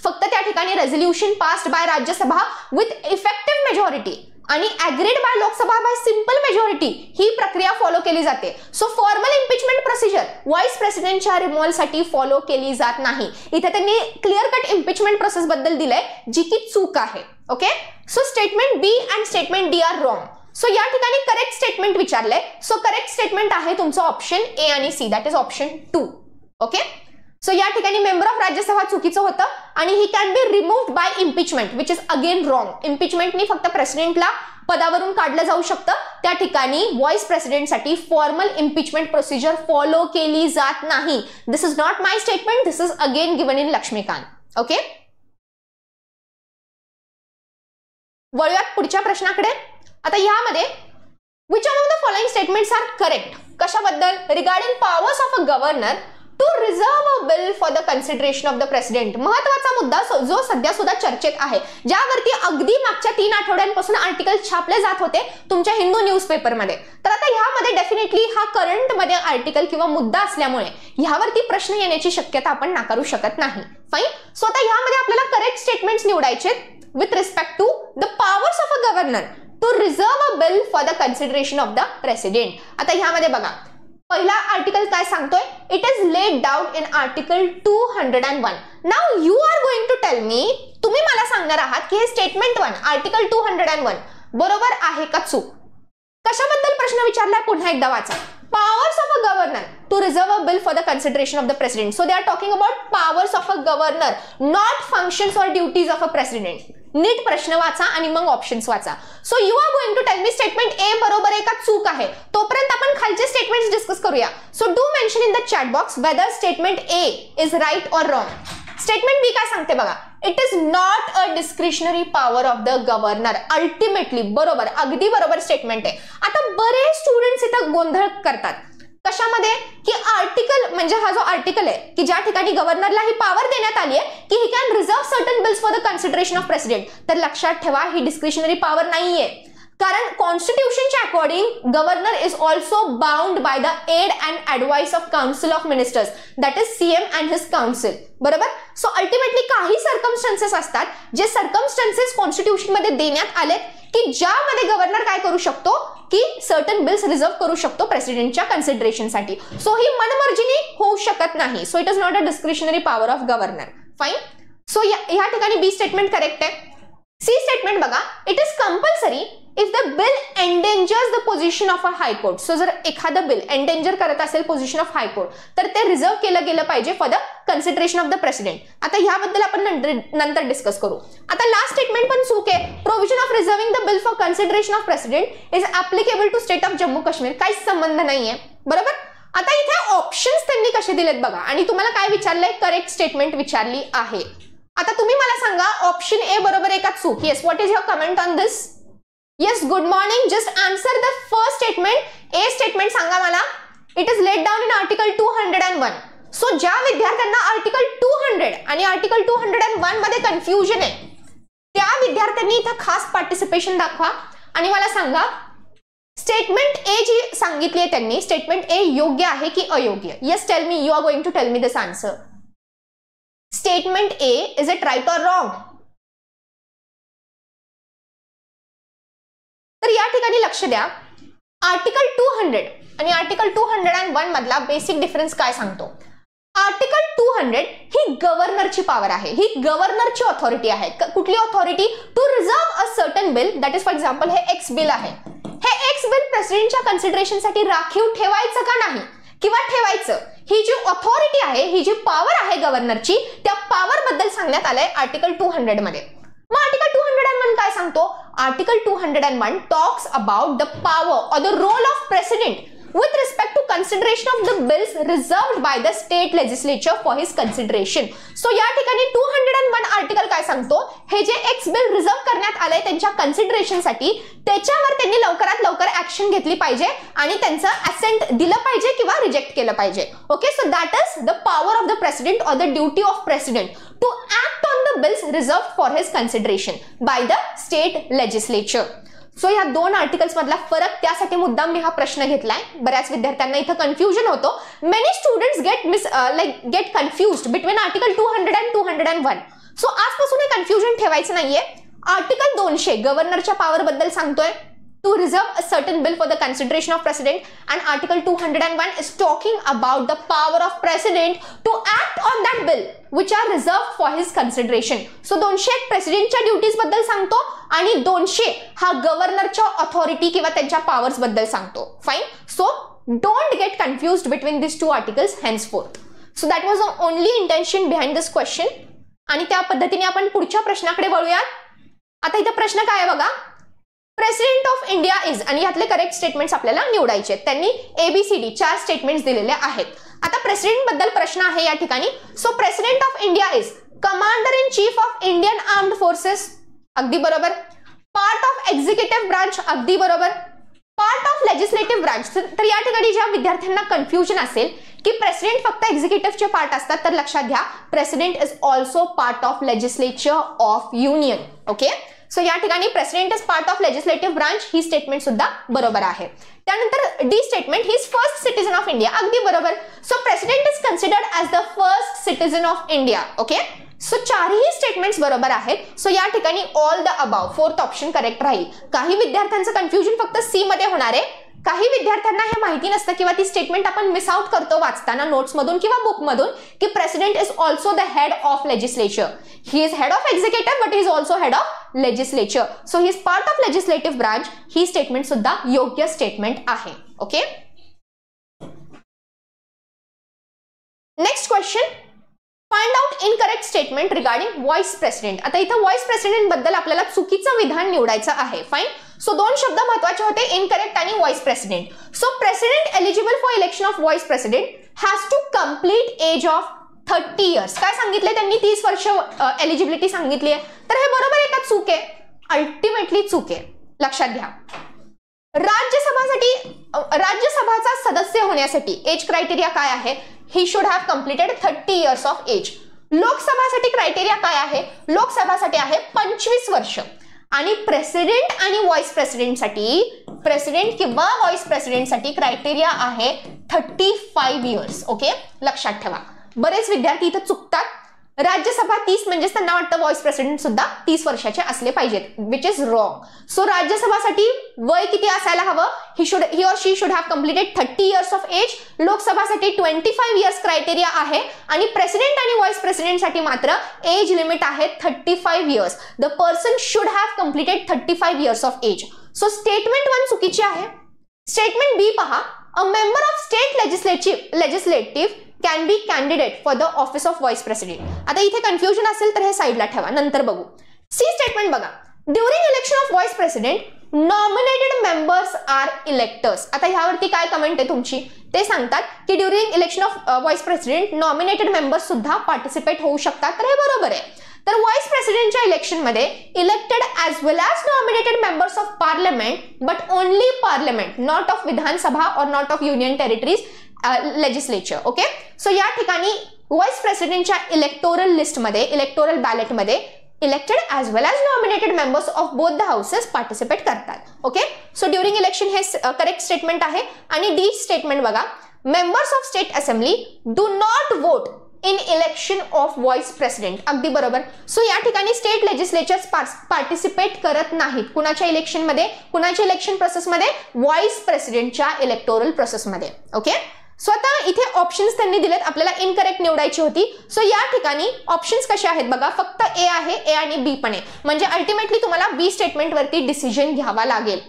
फक्त त्या ठिकाणी resolution passed by Rajya Sabha with effective majority आणि agreed by Lok Sabha by simple majority ही प्रक्रिया फॉलो केली जाते. So formal impeachment procedure vice प्रेसिडेंटच्या रिमूव्हल साठी फॉलो केली जात नाही. इथे त्यांनी क्लिअर कट इम्पीचमेंट प्रोसेस बद्दल दिलंय जी की चूक आहे. Okay. So statement B and statement D are wrong. So या ठिकाणी करेक्ट स्टेटमेंट विचारलंय. सो करेक्ट स्टेटमेंट आहे तुमचं ऑप्शन ए आणि C, that is option 2. Okay. So या ठिकाणी मेंबर ऑफ राज्यसभा चुकीचं होतं आणि he can be removed by impeachment which is again wrong. इम्पीचमेंटनी फक्त प्रेसिडेंटला पदावरून काढलं जाऊ शकतं. त्या ठिकाणी व्हाईस प्रेसिडेंटसाठी फॉर्मल इम्पीचमेंट प्रोसिजर फॉलो केली जात नाही. दिस is not my statement, this is again given in Laxmikanth. Okay. वळूयात पुढच्या प्रश्नाकडे. आता यामध्ये which among the following statements are correct. कशाबद्दल? Regarding powers of a governor to reserve a bill for the consideration of the president. महत्वाचा मुद्दा जो सध्या सुद्धा चर्चेत आहे, ज्यावरती अगदी मागच्या 3 आठवड्यांपासून आर्टिकल छापले जात होते तुमच्या हिंदू न्यूजपेपरमध्ये. तर आता ह्यामध्ये डेफिनेटली हा करंट मध्ये आर्टिकल किंवा मुद्दा असल्यामुळे ह्यावरती प्रश्न येण्याची शक्यता आपण नाकारू शकत नाही. फाईन. सो आता ह्यामध्ये आपल्याला करेक्ट स्टेटमेंट्स निवडायचे with respect to the powers of a governor to reserve a bill for the consideration of the president. आता ह्यामध्ये बघा पहिला आर्टिकल काय सांगतोय? It is laid down in article 201. Now you are going to tell me, तुम्ही मला सांगणार आहात की हे स्टेटमेंट 1 आर्टिकल 201 बरोबर आहे का चूक? कशाबद्दल प्रश्न विचारलाय? पुन्हा एकदा वाचा. powers of a governor to reserve a bill for the consideration of the president. So they are talking about powers of a governor, not functions or duties of a president. नीट प्रश्न वाचा आणि मग ऑप्शन्स वाचा. So you are going to tell me statement A बरोबर आहे का चूक आहे. तोपर्यंत आपण खालचे स्टेटमेंट्स डिस्कस करूया. So do mention in the chat box whether statement A is right or wrong. Statement B काय सांगते बघा. It is not a discretionary power of the governor. Ultimately बरोबर, अगदी बरोबर स्टेटमेंट आहे. आता बरेच स्टुडंट्स इथं गोंधळ करतात. कशामध्ये? की आर्टिकल म्हणजे हा जो आर्टिकल आहे की ज्या ठिकाणी गव्हर्नरला ही पॉवर देण्यात आली आहे की he can reserve certain bills for the consideration of president. तर लक्षात ठेवा ही डिस्क्रिशनरी पॉवर नाहीये. कारण कॉन्स्टिट्यूशनच्या according governor is also bound by the aid and advice of council of ministers, that is CM and his council. बरोबर. So ultimately काही circumstances असतात जे सर्कमस्टन्सेस कॉन्स्टिट्यूशन मध्ये देण्यात आले की ज्यामध्ये गव्हर्नर काय करू शकतो की सर्टन बिल्स रिझर्व करू शकतो प्रेसिडेंटच्या कन्सिडरेशनसाठी. सो ही मनमर्जीने होऊ शकत नाही. So it is not a discretionary power of governor. Fine. So या ठिकाणी बी स्टेटमेंट करेक्ट आहे. सी स्टेटमेंट बघा. It is compulsory if the bill endangers the position of a high court. So जर एखादं बिल एंडेंजर करत असेल position of high court तर ते रिझर्व केलं गेलं पाहिजे for the consideration of the president. आता ह्याबद्दल आपण नंतर डिस्कस करू. आता लास्ट स्टेटमेंट पण चूक आहे. Provision of reserving the bill for consideration of president is applicable to state of Jammu Kashmir. काहीच संबंध नाहीये. बरोबर. आता इथे ऑप्शन्स त्यांनी कसे दिलेत बघा आणि तुम्हाला काय विचारलंय? करेक्ट स्टेटमेंट विचारली आहे. आता तुम्ही मला सांगा ऑप्शन ए बरोबर आहे का चूक? Yes. What is your comment on this? Yes, good morning. Just answer the first statement. A statement सांगा मला. It is laid down in article 201. So ज्या विद्यार्थ्यांना आर्टिकल 200 आणि आर्टिकल 201 मध्ये कन्फ्युजन आहे त्या विद्यार्थ्यांनी इथं खास पार्टिसिपेशन दाखवा आणि मला सांगा स्टेटमेंट ए जी सांगितली आहे त्यांनी, स्टेटमेंट ए योग्य आहे की अयोग्य? Yes, tell me. You are going to tell me this answer. Statement A, is it right or wrong? तर या ठिकाणी लक्ष द्या. आर्टिकल 200 आणि आर्टिकल 201 मधला बेसिक डिफरन्स काय सांगतो? आर्टिकल 200 ही गव्हर्नरची पॉवर आहे, ही गव्हर्नरची ऑथॉरिटी आहे. कुठली authority? To reserve a certain bill. That is for example हे एक्स बिल आहे. हे एक्स बिल प्रेसिडेंटच्या कन्सिडरेशनसाठी राखीव ठेवायचं का नाही किंवा ठेवायचं, ही जी ऑथॉरिटी आहे, ही जी पॉवर आहे गव्हर्नरची, त्या पॉवर बद्दल सांगण्यात आलंय आर्टिकल 200 मध्ये. मग आर्टिकल 201 काय सांगतो? Article 201 talks about the power or the role of president with respect to consideration of the bills reserved by the state legislature for his consideration. So या ठिकाणी 201 आर्टिकल काय सांगतो? हे जे एक्स बिल रिझर्व करण्यात आलंय त्यांच्या कन्सिडरेशन साठी, त्याच्यावर त्यांनी लवकरात लवकर ऍक्शन घेतली पाहिजे आणि त्यांचं असेंट दिलं पाहिजे किंवा रिजेक्ट केलं पाहिजे. Okay, so that is the power of the president or the duty of president to act on the bills reserve for his consideration by the state legislature. So या दोन आर्टिकल्स मधला फरक, त्यासाठी मुद्दाम मी हा प्रश्न घेतलाय. बऱ्याच विद्यार्थ्यांना इथं कन्फ्युजन होतो. Many students get confused between article 200 and 201. So आजपासून हे कन्फ्युजन ठेवायचं नाहीये. आर्टिकल 200 गव्हर्नरच्या पॉवर बद्दल सांगतोय, to reserve a certain bill for the consideration of president, and article 201 is talking about the power of president to act on that bill which are reserved for his consideration. So 200 प्रेसिडेंटच्या duties बद्दल सांगतो आणि 200 हा गव्हर्नरच्या authority किंवा त्यांच्या powers बद्दल सांगतो. Fine. So don't get confused between this two articles henceforth. So that was the only intention behind this question. आणि त्या पद्धतीने आपण पुढच्या प्रश्नाकडे वळूयात. आता इथं प्रश्न काय आहे बघा. प्रेसिडेंट ऑफ इंडिया इज, आणि यातले करेक्ट स्टेटमेंट्स आपल्याला निवडायचे आहेत. त्यांनी ABCD 4 स्टेटमेंट्स दिलेले आहेत. आता प्रेसिडेंट बद्दल प्रश्न आहे या ठिकाणी. So president of India is commander in chief of Indian armed forces, अगदी बरोबर. पार्ट ऑफ एक्झिक्युटिव्ह ब्रांच, अगदी बरोबर. Part of legislative branch. तर या ठिकाणी ज्या विद्यार्थ्यांना कन्फ्युजन असेल की प्रेसिडेंट फक्त एक्झिक्युटिव्हचे पार्ट असतात, तर लक्षात घ्या president is also part of legislature of union. Okay, so या ठिकाणी president is part of legislative branch, he statement सुद्धा बरोबर आहे. त्यानंतर D statement, he is first citizen of India, अगदी बरोबर. So president is considered as the first citizen of India. Okay, so चारही statements बरोबर आहेत. सो या ठिकाणी all the above, fourth option correct राहील. काही विद्यार्थ्यांचं कन्फ्युजन फक्त सी मध्ये होणार आहे. काही विद्यार्थ्यांना हे माहिती नसतं किंवा ती स्टेटमेंट आपण मिस आउट करतो वाचताना नोट्स मधून किंवा बुक मधून, की president is also the head of legislature. He is head of executive but he is also head of legislature. So he is part of legislative branch. He statement सुद्धा योग्य statement आहे. Okay, next question. Find out incorrect statement regarding vice president. आता इथं vice president बद्दल आपल्याला चुकीचं विधान निवडायचं आहे. फाइन. सो दोन शब्द महत्वाचे होते, इनकरेक्ट आणि vice president. So president eligible for election of vice president has to complete age of 30 years. काय सांगितले त्यांनी? 30 वर्ष एलिजिबिलिटी सांगितली आहे. तर हे बरोबर आहे का चूक आहे? अल्टिमेटली चूक आहे. लक्षात घ्या. राज्यसभाचा सदस्य होण्यासाठी एज क्रायटेरिया काय आहे? He should have completed 30 years of age. लोकसभासाठी क्रायटेरिया काय आहे? लोकसभासाठी आहे 25 वर्ष. आणि प्रेसिडेंट आणि व्हाइस प्रेसिडेंटसाठी, प्रेसिडेंट किंवा व्हाइस प्रेसिडेंटसाठी क्रायटेरिया आहे 35 इयर्स. ओके, लक्षात ठेवा. बरेच विद्यार्थी इथं चुकतात. राज्यसभा 30 म्हणजेच त्यांना वाटतं व्हाइस प्रेसिडेंट सुद्धा 30 वर्षाचे असले पाहिजेत, विच इज रॉंग. सो राज्यसभासाठी वय किती असायला हवं? He or she should have completed 30 years of age. लोकसभासाठी 25 इयर्स क्रायटेरिया आहे आणि प्रेसिडेंट आणि व्हाइस प्रेसिडेंटसाठी मात्र एज लिमिट आहे 35 years. The person should have completed 35 years of age. So statement 1 चुकीची आहे. स्टेटमेंट बी पहा. A member of state legislative can be candidate for the office of vice president. आता इथे confusion असेल तर हे साईडला ठेवा, नंतर बघू. सी स्टेटमेंट बघा. During election of vice president nominated members are electors. आता ह्यावरती काय कमेंट आहे तुमची? ते सांगतात की during election of vice president nominated members सुद्धा पार्टिसिपेट होऊ शकतात. तर हे बरोबर आहे. तर व्हाईस प्रेसिडेंटच्या इलेक्शन मध्ये elected as well as nominated members of parliament but only parliament, not of Vidhan Sabha or not of union territories legislature. Okay, so या ठिकाणी व्हाईस प्रेसिडेंटच्या इलेक्टोरल लिस्टमध्ये, इलेक्टोरल बॅलेटमध्ये elected as well as nominated members of both the houses participate करतात. Okay, so during election हे correct statement आहे. आणि D statement बघा, members of state assembly do not vote in election of vice president. अगदी बरोबर. So या ठिकाणी state legislatures participate करत नाहीत. कुणाच्या इलेक्शनमध्ये, कुणाच्या इलेक्शन प्रोसेसमध्ये? व्हाईस प्रेसिडेंटच्या इलेक्टोरल प्रोसेसमध्ये. ओके, सो आता इथे ऑप्शन्स त्यांनी दिलेत, आपल्याला इनकरेक्ट निवडायची होती. सो या ठिकाणी ऑप्शन्स कसे आहेत बघा, फक्त ए आहे, ए आणि बी पण आहे. म्हणजे अल्टिमेटली तुम्हाला बी स्टेटमेंट वरती डिसिजन घ्यावा लागेल.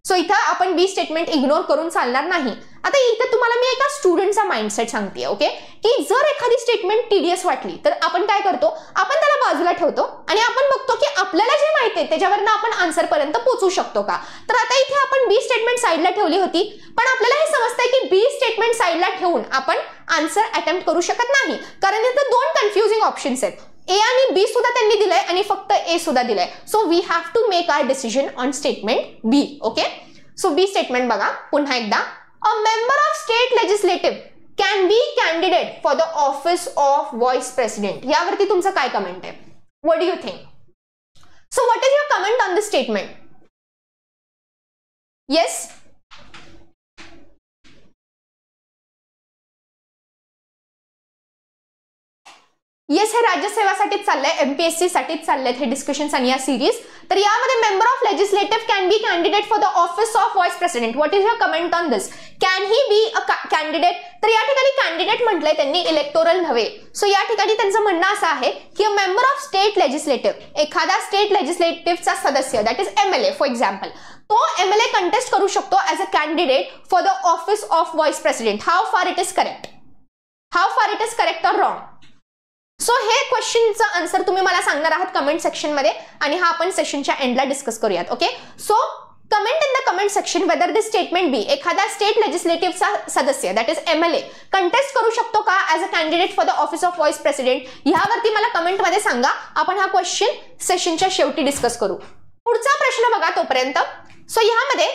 सो इथं आपण बी स्टेटमेंट इग्नोर करून चालणार नाही. आता इथे तुम्हाला मी एका स्टुडंटचा माइंडसेट सांगते. ओके, की जर एखादी स्टेटमेंट टीडीएस वाटली तर आपण काय करतो, आपण त्याला बाजूला ठेवतो आणि आपण बघतो की आपल्याला जे माहिती आहे त्याच्यावरनं आपण आन्सर पर्यंत पोहोचू शकतो का. तर आता इथे आपण बी स्टेटमेंट साईडला ठेवली होती, पण आपल्याला हे समजतंय की बी स्टेटमेंट साईडला ठेवून आपण आन्सर अटेम्प्ट करू शकत नाही, कारण इथे दोन कन्फ्युजिंग ऑप्शन्स आहेत. ए आणि बी सुद्धा त्यांनी दिलंय आणि फक्त ए सुद्धा दिलंय. So we have to make our decision on statement B. Okay, so B statement बघा पुन्हा एकदा, a member of state legislative can be candidate for the office of vice president. यावरती तुमचं काय कमेंट आहे? What do you think? So what is your comment on this statement? Yes, yes, हे राज्यसेवासाठीच चाललंय, एमपीएससी साठीच चाललंय हे डिस्कशन्स आणि या सिरीज. तर यामध्ये member of legislative can be candidate for the office of vice president. What is your comment on this? Can he be a candidate? तर या ठिकाणी कॅन्डिडेट म्हटलंय त्यांनी, इलेक्टोरल नव्हे. सो या ठिकाणी त्यांचं म्हणणं असं आहे की a member of state legislative, एखादा स्टेट लेजिस्लेटिव्हचा सदस्य, that is MLA for example, तो एमएलए कंटेस्ट करू शकतो as a candidate for the office of vice president. How far it is correct? How far it is correct or wrong? So हे क्वेश्चनचं answer तुम्ही मला सांगणार आहात कमेंट सेक्शन मध्ये, आणि हा आपण सेशनच्या एंडला डिस्कस करूयात. Okay, so comment in the comment section whether this statement B, एखादा स्टेट लेजिस्लेटिव्हचा सदस्य दॅट इज एमएलए कंटेस्ट करू शकतो का as a candidate for the office of vice president, ह्यावरती मला कमेंटमध्ये सांगा. आपण हा क्वेश्चन सेशनच्या शेवटी डिस्कस करू. पुढचा प्रश्न बघा तोपर्यंत. सो ह्यामध्ये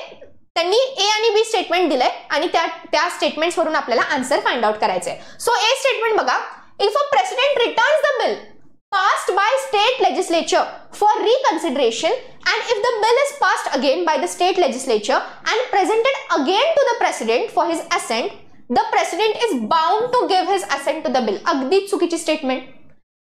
त्यांनी ए आणि बी स्टेटमेंट दिलंय आणि त्या स्टेटमेंट्स वरून आपल्याला आन्सर फाइंड आउट करायचंय. सो ए स्टेटमेंट बघा, if a president returns the bill passed by state legislature for reconsideration and if the bill is passed again by the state legislature and presented again to the president for his assent, the president is bound to give his assent to the bill. अगदी चुकीची statement.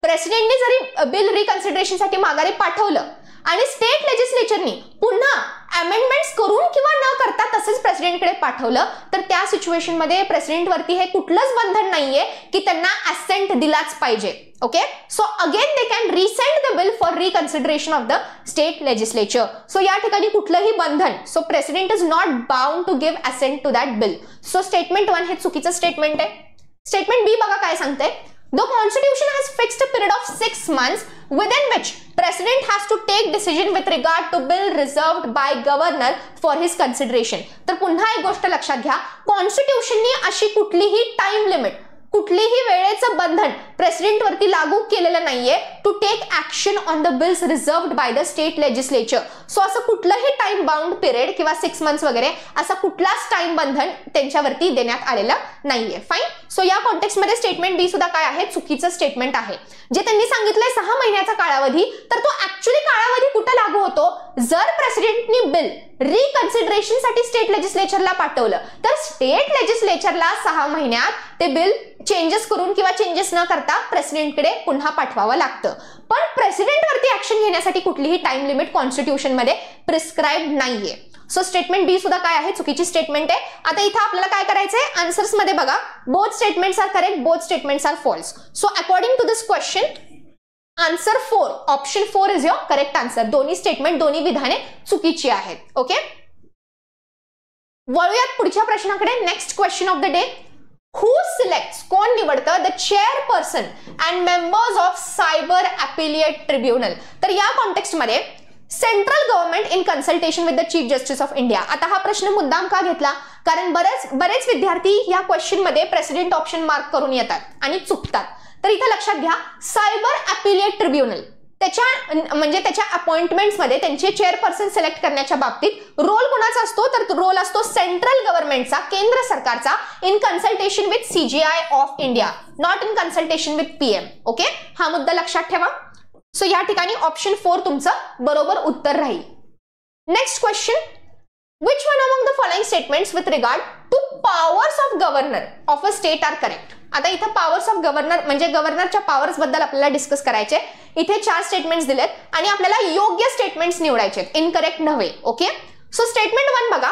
प्रेसिडेंटने जरी bill reconsideration साठी माघारी पाठवलं आणि state लेजिस्लेचरनी पुन्हा amendments करून किंवा न करता तसेच प्रेसिडेंटकडे पाठवलं, तर त्या सिच्युएशन मध्ये प्रेसिडेंटवरती हे कुठलंच बंधन नाहीये की त्यांना असेंट दिलाच पाहिजे. Okay, so again they can resend the bill for reconsideration of the state legislature. So या ठिकाणी कुठलंही बंधन, so president is not bound to give assent to that bill. So statement 1 हे चुकीचं स्टेटमेंट आहे. स्टेटमेंट बी बघा काय सांगते, the constitution has fixed a period of 6 months within which president has to take decision with regard to bill reserved by governor for his consideration. तर पुन्हा एक गोष्ट लक्षात घ्या, कॉन्स्टिट्यूशननी अशी कुठलीही टाइम लिमिट, कुठलीही वेळेचं बंधन प्रेसिडेंट वरती लागू केलेलं नाहीये to take action on the bills reserved by the state legislature. So असं कुठलंही टाइम बाउंड पिरियड किंवा 6 मंथ्स वगैरे असा कुठलाच टाइम बंधन त्यांच्यावरती देण्यात आलेलं नाहीये. फाईन. सो या कॉन्टेक्स्ट मध्ये स्टेटमेंट बी सुद्धा काय आहे, चुकीचं स्टेटमेंट आहे. जे त्यांनी सांगितलंय 6 महिन्याचा कालावधी, तर तो ऍक्च्युअली कालावधी कुठं लागू होतो, जर प्रेसिडेंटनी बिल रिकन्सिडरेशन साठी स्टेट लेजिस्लेचरला पाठवलं तर स्टेट लेजिस्लेचरला 6 महिन्यात ते बिल चेंजेस करून किंवा चेंजेस न करता प्रेसिडेंटकडे पुन्हा पाठवावं लागतं. पण प्रेसिडेंटवरती ऍक्शन घेण्यासाठी कुठलीही टाइम लिमिट कॉन्स्टिट्यूशन मध्ये प्रिस्क्राइब नाहीये. सो स्टेटमेंट बी सुद्धा काय आहे, चुकीची स्टेटमेंट आहे. आता इथे आपल्याला काय करायचंय, आन्सर्स मध्ये बघा, both statements are correct, both statements are false. So according to this question answer 4, option 4 is your correct answer. दोन्ही स्टेटमेंट, दोन्ही विधाने चुकीची आहेत. ओके, वळूयात पुढच्या प्रश्नाकडे. Next question of the day, who selects, कोण निवडतं the chairperson and members of cyber appellate tribunal. तर या कॉन्टेक्स्ट मध्ये central government in consultation with the chief justice of India. आता हा प्रश्न मुद्दाम का घेतला, कारण बरेच विद्यार्थी या क्वेश्चन मध्ये प्रेसिडेंट ऑप्शन मार्क करून येतात आणि चुकतात. तर इथे लक्षात घ्या, सायबर अपिलिएट ट्रिब्युनल त्याच्या अपॉइंटमेंट्स मध्ये त्यांचे चेअरपर्सन सिलेक्ट करण्याच्या बाबतीत रोल कोणाचा असतो, तर रोल असतो सेंट्रल गव्हर्नमेंटचा, केंद्र सरकारचा, in consultation with CGI of India, not in consultation with PM. Okay, हा मुद्दा लक्षात ठेवा. सो या ठिकाणी ऑप्शन 4 तुमचं बरोबर उत्तर राहील. Next question, which one among the following statements with regard to powers of governor of a state are correct? आता इथे पॉवर्स ऑफ गव्हर्नर म्हणजे गव्हर्नरच्या पॉवर्स बद्दल आपल्याला डिस्कस करायचे. इथे 4 स्टेटमेंट्स दिलेत आणि आपल्याला योग्य स्टेटमेंट्स निवडायचे, इनकरेक्ट नव्हे. ओके, सो स्टेटमेंट 1 बघा,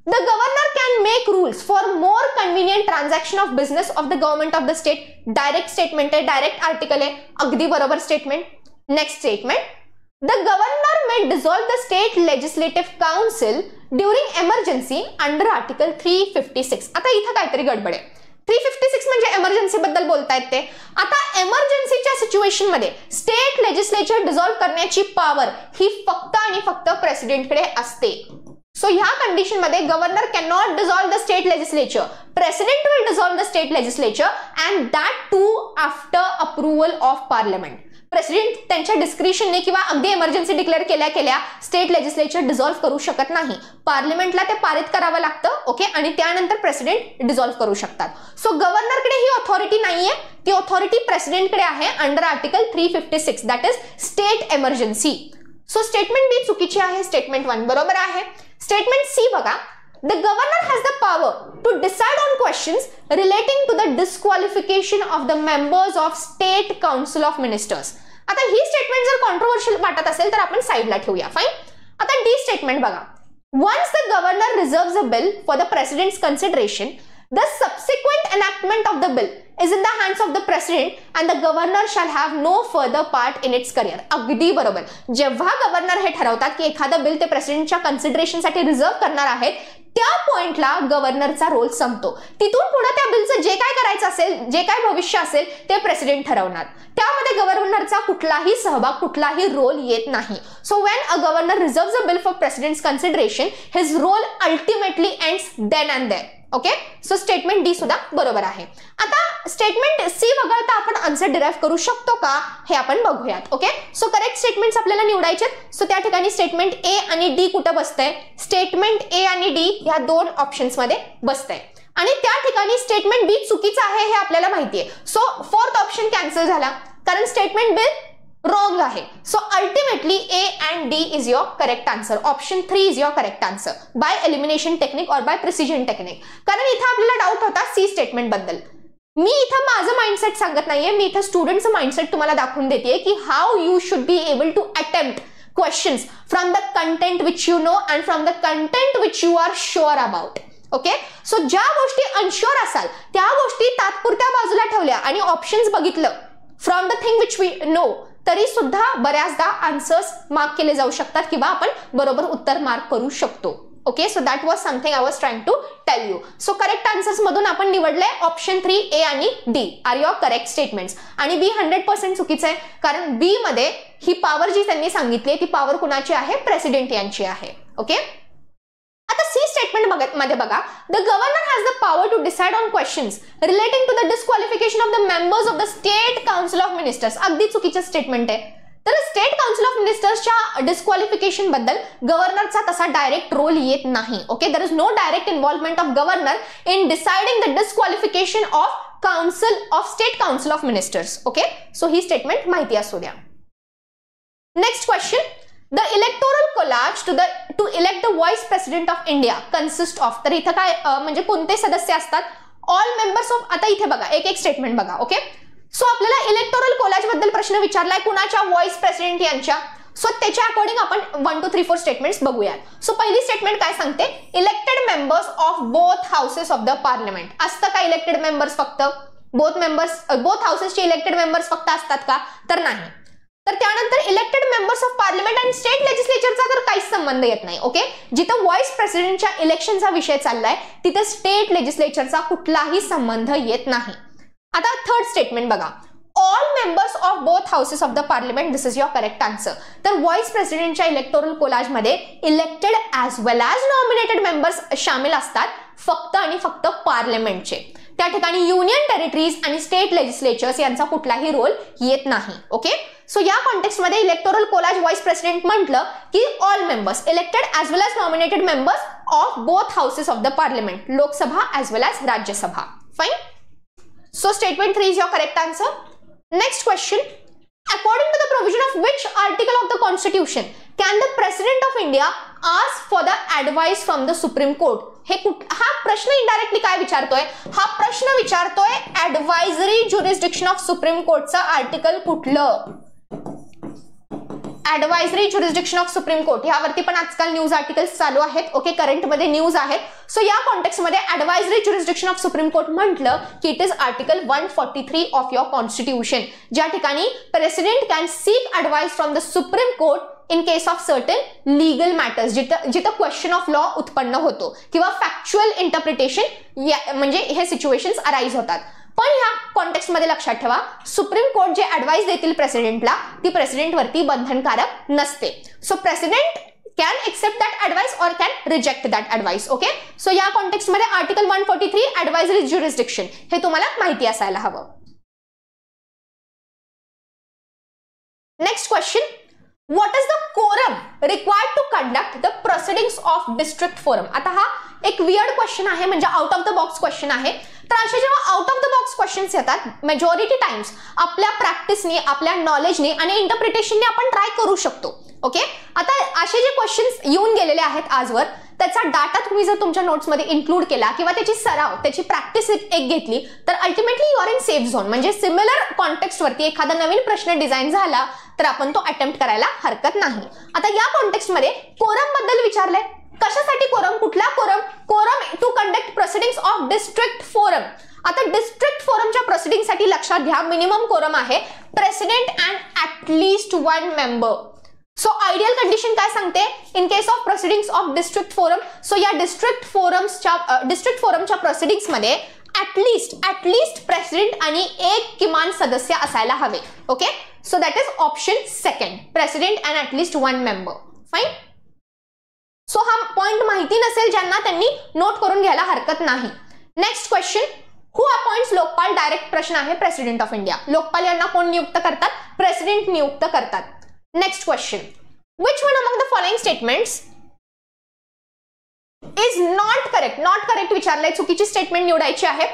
the governor can make rules for more convenient transaction of business of the government of the state. Direct statement आहे, डायरेक्ट आर्टिकल आहे, अगदी बरोबर statement. Next statement, the governor may dissolve the state legislative council during emergency under article 356. आता इथं काहीतरी गडबड आहे. 356 म्हणजे एमर्जन्सी बद्दल बोलतायत ते. आता एमर्जन्सीच्या सिच्युएशन मध्ये स्टेट लेजिस्लेचर डिसॉल्व्ह करण्याची पॉवर ही फक्त आणि फक्त प्रेसिडेंटकडे असते. सो ह्या कंडिशन मध्ये governor can not dissolve the state legislature. President will dissolve the state legislature and that too after approval of parliament. President त्यांच्या डिस्क्रिशनने किंवा अगदी इमर्जन्सी डिक्लेअर केल्या स्टेट लेजिस्लेचर डिसॉल्व्ह करू शकत नाही. पार्लमेंटला ते पारित करावं लागतं. ओके, आणि त्यानंतर प्रेसिडेंट डिसॉल्व्ह करू शकतात. सो गव्हर्नरकडे ही ऑथॉरिटी नाहीये, ती ऑथॉरिटी प्रेसिडेंटकडे आहे under article 356, that is state emergency. So statement D चुकीची आहे, स्टेटमेंट 1 बरोबर आहे. स्टेटमेंट सी बघा, the governor has the power to decide on questions relating to the disqualification of the members of state council of ministers. आता ही statement जर controversial वाटत असेल तर आपण साइडला ठेवूया. फाइन. आता डी स्टेटमेंट बघा, once the governor reserves a bill for the president's consideration, the subsequent enactment of the bill is in the hands of the president and the governor shall have no further part in its career. अगदी बरोबर. जेव्हा governor हे ठरवतात की एखादं bill ते प्रेसिडेंटच्या कन्सिडरेशनसाठी reserve करणार आहेत, त्या पॉइंटला गव्हर्नरचा रोल संपतो. तिथून पुढे त्या बिलचं जे काय करायचं असेल, जे काय भविष्य असेल ते प्रेसिडेंट ठरवणार. त्यामध्ये गव्हर्नरचा कुठलाही सहभाग, कुठलाही रोल येत नाही. So when a governor reserves a bill for president's consideration, his role ultimately ends then and there. Okay, so statement D सुद्धा बरोबर आहे. आता स्टेटमेंट सी वगळता आपण आन्सर डिराइव्ह करू शकतो का हे आपण बघूयात. ओके, सो करेक्ट स्टेटमेंट्स आपल्याला निवडायचे. सो त्या ठिकाणी स्टेटमेंट ए आणि डी कुठे बसतंय, स्टेटमेंट ए आणि डी या 2 ऑप्शन्स मध्ये बसतंय आणि त्या ठिकाणी स्टेटमेंट बी चुकीचं आहे हे आपल्याला माहितीये. सो 4th ऑप्शन कॅन्सल झाला कारण स्टेटमेंट बी रॉंग आहे. So ultimately A and D is your correct answer. Option 3 is your correct answer by elimination technique और बाय प्रिसिजन टेक्निक. कारण इथं आपल्याला डाऊट होता सी स्टेटमेंट बद्दल. मी इथं माझं माइंडसेट सांगत नाहीये, मी इथं स्टुडंटचं माइंडसेट तुम्हाला दाखवून देते की how you should be able to attempt questions from the content which you know and from the content which you are sure about. Okay, so ज्या गोष्टी अनश्युअर असाल त्या गोष्टी तात्पुरत्या बाजूला ठेवल्या आणि ऑप्शन्स बघितलं from the thing which we know, तरी सुद्धा बऱ्याचदा आन्सर्स मार्क केले जाऊ शकतात किंवा आपण बरोबर उत्तर मार्क करू शकतो. Okay, so that was something I was trying to tell you. So correct answers मधून आपण निवडले ऑप्शन 3 ए आणि D are your correct statements. आणि बी 100% चुकीचं आहे कारण बी मध्ये ही पॉवर जी त्यांनी सांगितली ती पॉवर कुणाची आहे, प्रेसिडेंट यांची आहे. ओके, आता सी स्टेटमेंट मध्ये बघा, the governor has the power to decide on questions relating to the disqualification of the members of the state council of ministers. अगदी चुकीचं स्टेटमेंट आहे. तर स्टेट काउन्सिल ऑफ मिनिस्टर्सच्या डिस्क्वालिफिकेशन बद्दल गव्हर्नरचा तसा डायरेक्ट रोल येत नाही. Okay, there is no direct involvement of governor in deciding the disqualification of council of state council of ministers. Okay, so ही स्टेटमेंट माहिती असू द्या. Next question, the electoral college to elect the vice president of India consist of. तर इथं काय म्हणजे कोणते सदस्य असतात, ऑल मेंबर्स ऑफ. आता इथे बघा एक एक स्टेटमेंट बघा. ओके, सो आपल्याला इलेक्टोरल कोलाज बद्दल प्रश्न विचारलाय कुणाच्या, व्हाइस प्रेसिडेंट यांच्या. सो त्याच्या अकॉर्डिंग आपण 1 2 3 4 स्टेटमेंट्स बघूयात. सो पहिली स्टेटमेंट काय सांगते, elected members of both houses of the parliament. असतं का इलेक्टेड मेंबर्स फक्त बोथ हाऊसेसचे इलेक्टेड मेंबर्स फक्त असतात का, तर नाही. तर त्यानंतर इलेक्टेड मेंबर्स ऑफ पार्लमेंट आणि स्टेट लेजिस्लेचरचा तर काहीच संबंध येत नाही. ओके, जिथं व्हाइस प्रेसिडेंटच्या इलेक्शनचा विषय चाललाय तिथे स्टेट लेजिस्लेचरचा कुठलाही संबंध येत नाही. आता 3rd स्टेटमेंट बघा, all members of both houses of the parliament, this is your correct answer. तर व्हाइस प्रेसिडेंटच्या इलेक्टोरल कोलाज मध्ये elected as well as nominated members शामिल असतात, फक्त आणि फक्त पार्लमेंटचे. त्या ठिकाणी युनियन टेरिटरीज आणि स्टेट लेजिस्लेचर्स यांचा कुठलाही रोल येत नाही. ओके, सो या कॉन्टेक्स्ट मध्ये इलेक्टोरल कोलाज व्हाइस प्रेसिडेंट म्हटलं की all members elected as well as nominated members of both houses of the parliament, Lok Sabha as well as Rajya Sabha. Fine. So statement 3 is your correct answer. Next question. According to the provision of which article of the Constitution can the President of India ask for the advice from the Supreme Court? हा प्रश्न indirectly काय विचारतोय? हा प्रश्न विचारतोय advisory jurisdiction of supreme कोर्टचं article कुठलं? Advisory jurisdiction of supreme court यावरती पण आजकाल न्यूज आर्टिकल्स चालू आहेत. ओके, करंट मध्ये न्यूज आहेत. सो या कॉन्टेक्स्ट मध्ये advisory jurisdiction of supreme court म्हटलं की it is article 143 of your constitution, ज्या ठिकाणी president can seek advice from the supreme court in case of certain legal matters, जिथं क्वेश्चन ऑफ लॉ उत्पन्न होतो किंवा फॅक्च्युअल इंटरप्रिटेशन म्हणजे हे सिच्युएशन्स अराइज होतात. पण ह्या कॉन्टेक्स्ट मध्ये लक्षात ठेवा, सुप्रीम कोर्ट जे ऍडवाइस देतील प्रेसिडेंटला ती प्रेसिडेंट वरती बंधनकारक नसते. So president can accept that advice or can reject that advice. Okay, so या कॉन्टेक्स्ट मध्ये आर्टिकल 143 ऍडवायझरी ज्युरिस्डिक्शन हे तुम्हाला माहिती असायला हवं. Next question. What is the quorum required to conduct the proceedings of district forum? आता हा एक वियर्ड क्वेश्चन आहे, म्हणजे out of the box question आहे. तर असे जेव्हा out of the box questions येतात मेजॉरिटी टाइम्स आपल्या प्रॅक्टिसनी, आपल्या नॉलेजनी आणि इंटरप्रिटेशननी आपण ट्राय करू शकतो. ओके, आता असे जे क्वेश्चन्स येऊन गेलेले आहेत आजवर त्याचा डाटा तुम्ही जर तुमच्या नोट्समध्ये इन्क्लूड केला किंवा त्याची सराव, त्याची प्रॅक्टिस एक घेतली तर ultimately you are in safe zone. म्हणजे सिमिलर कॉन्टेक्स्ट वरती एखादा नवीन प्रश्न डिझाईन झाला तर आपण तो अटेम्प्ट करायला हरकत नाही. आता या कॉन्टेक्स्ट मध्ये कोरम बद्दल विचारलंय. कशासाठी कोरम? कुठला quorum? Quorum to conduct proceedings of district forum. आता डिस्ट्रिक्ट फोरमच्या प्रोसिडिंगसाठी लक्षात घ्या मिनिमम कोरम आहे president and at least 1 member. So ideal condition काय सांगते in case of proceedings of district forum? So या डिस्ट्रिक्ट फोरमच्या प्रोसिडिंग्स मध्ये ऍटलीस्ट प्रेसिडेंट आणि एक किमान सदस्य असायला हवे. Okay, so that is option second, president and at least 1 member. Fine. So हा पॉइंट माहिती नसेल ज्यांना त्यांनी नोट करून घ्यायला हरकत नाही. Next question. Who appoints Lokpal? Direct प्रश्न आहे. President of India. लोकपाल यांना कोण नियुक्त करतात? प्रेसिडेंट नियुक्त करतात. Next question. Which one among the following statements is not correct? Not correct विचारलंय, चुकीची स्टेटमेंट निवडायची आहे.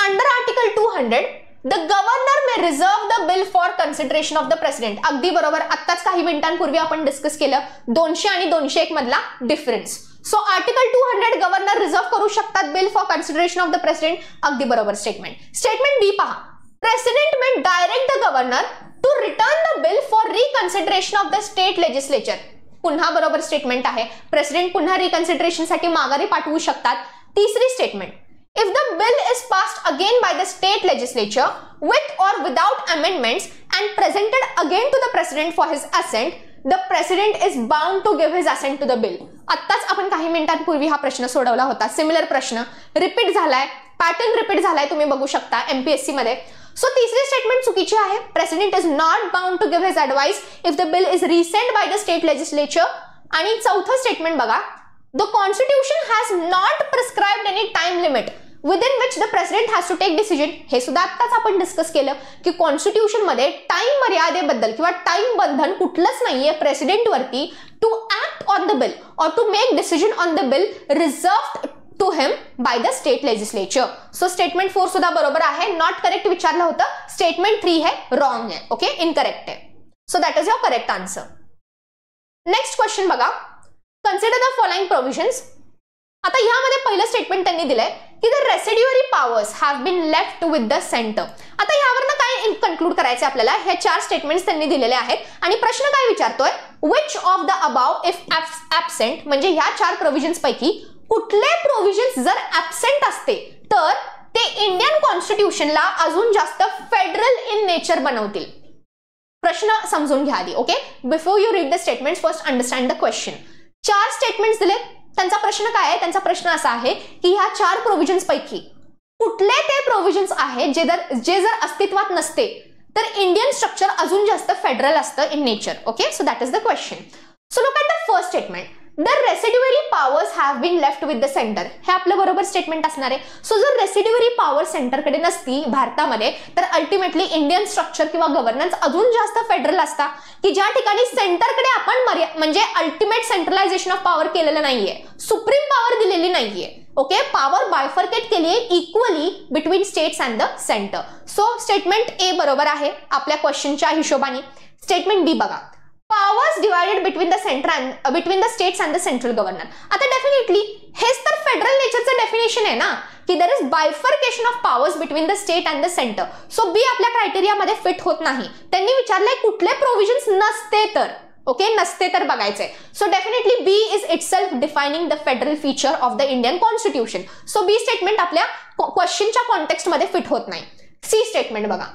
Under article 200 the governor may reserve the bill for consideration of the president. अगदी बरोबर, आत्ताच काही मिनिटांपूर्वी आपण डिस्कस केलं 200 आणि 201 मधला difference. So article 200 governor reserve करू शकतात bill for consideration of the president. अगदी बरोबर स्टेटमेंट. स्टेटमेंट बी पहा. President may direct the governor to return the bill for reconsideration of the state legislature. पुन्हा बरोबर स्टेटमेंट आहे. प्रेसिडेंट पुन्हा reconsideration साठी माघारी पाठवू शकतात. तिसरी statement. If the bill is passed again by the state legislature with or without amendments and presented again to the president for his assent, the president is bound to give his assent to the bill. आत्ताच आपण काही मिनिटांपूर्वी हा प्रश्न सोडवला होता. Similar प्रश्न repeat झालाय, पॅटर्न रिपीट झालाय, तुम्ही बघू शकता एमपीएससी मध्ये. सो तिसरी स्टेटमेंट चुकीची आहे. President is not bound to give his advice if the bill is resent by the state legislature. आणि चौथं स्टेटमेंट बघा. The Constitution has not prescribed any time limit within which the president has to take decision. हे सुद्धा आत्ताच आपण discuss केलं की constitution मध्ये टाइम मर्यादेबद्दल किंवा टाइम बंधन कुठलंच नाहीये प्रेसिडेंट वरती to act on the bill or to make decision on the bill reserved to him by the state legislature. So statement 4 सुद्धा बरोबर आहे. नॉट करेक्ट विचारलं होतं. स्टेटमेंट 3 है रॉंग है. ओके, इनकरेक्ट है. So that is your correct answer. Next question बघा. Consider the following provisions. आता यामध्ये पहिलं स्टेटमेंट त्यांनी दिलंय की the residuary powers have been left with the centre. आता यावरनं काय कन्क्लूड करायचं आपल्याला? हे 4 स्टेटमेंट्स त्यांनी दिलेले आहेत आणि प्रश्न काय विचारतोय which of the above if absent, म्हणजे ह्या 4 प्रोव्हिजन्स पैकी कुठले प्रोव्हिजन्स जर ऍब्सेंट असते तर ते इंडियन कॉन्स्टिट्यूशनला अजून जास्त फेडरल इन नेचर बनवतील. प्रश्न समजून घ्या आधी. Okay, before you read the statements first understand the question. 4 statements दिले. त्यांचा प्रश्न काय आहे? त्यांचा प्रश्न असा आहे की ह्या 4 प्रोव्हिजन्स पैकी कुठले ते प्रोव्हिजन्स आहेत जे जर अस्तित्वात नसते तर इंडियन स्ट्रक्चर अजून जास्त फेडरल असतं in nature. Okay, so that is the question. So look at the first statement. The residuary powers have been left with the centre. हे आपलं बरोबर स्टेटमेंट असणार आहे. सो जर रेसिड्युअरी पॉवर सेंटरकडे नसती भारतामध्ये तर अल्टिमेटली इंडियन स्ट्रक्चर किंवा गव्हर्नन्स अजून जास्त फेडरल असता, की ज्या ठिकाणी सेंटरकडे आपण म्हणजे अल्टिमेट सेंट्रलायझेशन ऑफ पॉवर केलेलं नाहीये, सुप्रीम पॉवर दिलेली नाहीये. ओके, पॉवर बायफर्केट केली आहे equally between states and the centre. So statement A बरोबर आहे आपल्या क्वेश्चनच्या हिशोबाने. स्टेटमेंट बी बघा, powers divided between the states and the central governor. आता डेफिनेटली हेच तर फेडरल नेचरचं डेफिनेशन आहे ना, की there is bifurcation of powers between the state and the centre. So B आपल्या क्रायटेरियामध्ये फिट होत नाही. त्यांनी विचारलंय कुठले प्रोव्हिजन्स नसते तर, ओके, नसते तर बघायचंय. So definitely B is itself defining the federal feature of the Indian constitution. So B statement आपल्या क्वेश्चनच्या कॉन्टेक्स्टमध्ये फिट होत नाही. सी स्टेटमेंट बघा,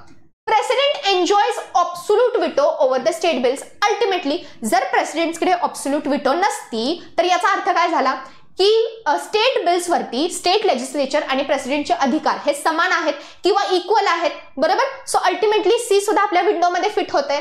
president enjoys absolute veto over the state bills. Ultimately जर प्रेसिडेंटकडे ऑब्सोल्यूट विटो नसती तर याचा अर्थ काय झाला, की स्टेट बिल्स वरती स्टेट लेजिस्लेचर आणि प्रेसिडेंटचे अधिकार हे समान आहेत किंवा इक्वल आहेत. बरोबर. सो अल्टिमेटली सी सुद्धा आपल्या विंडोमध्ये फिट होते.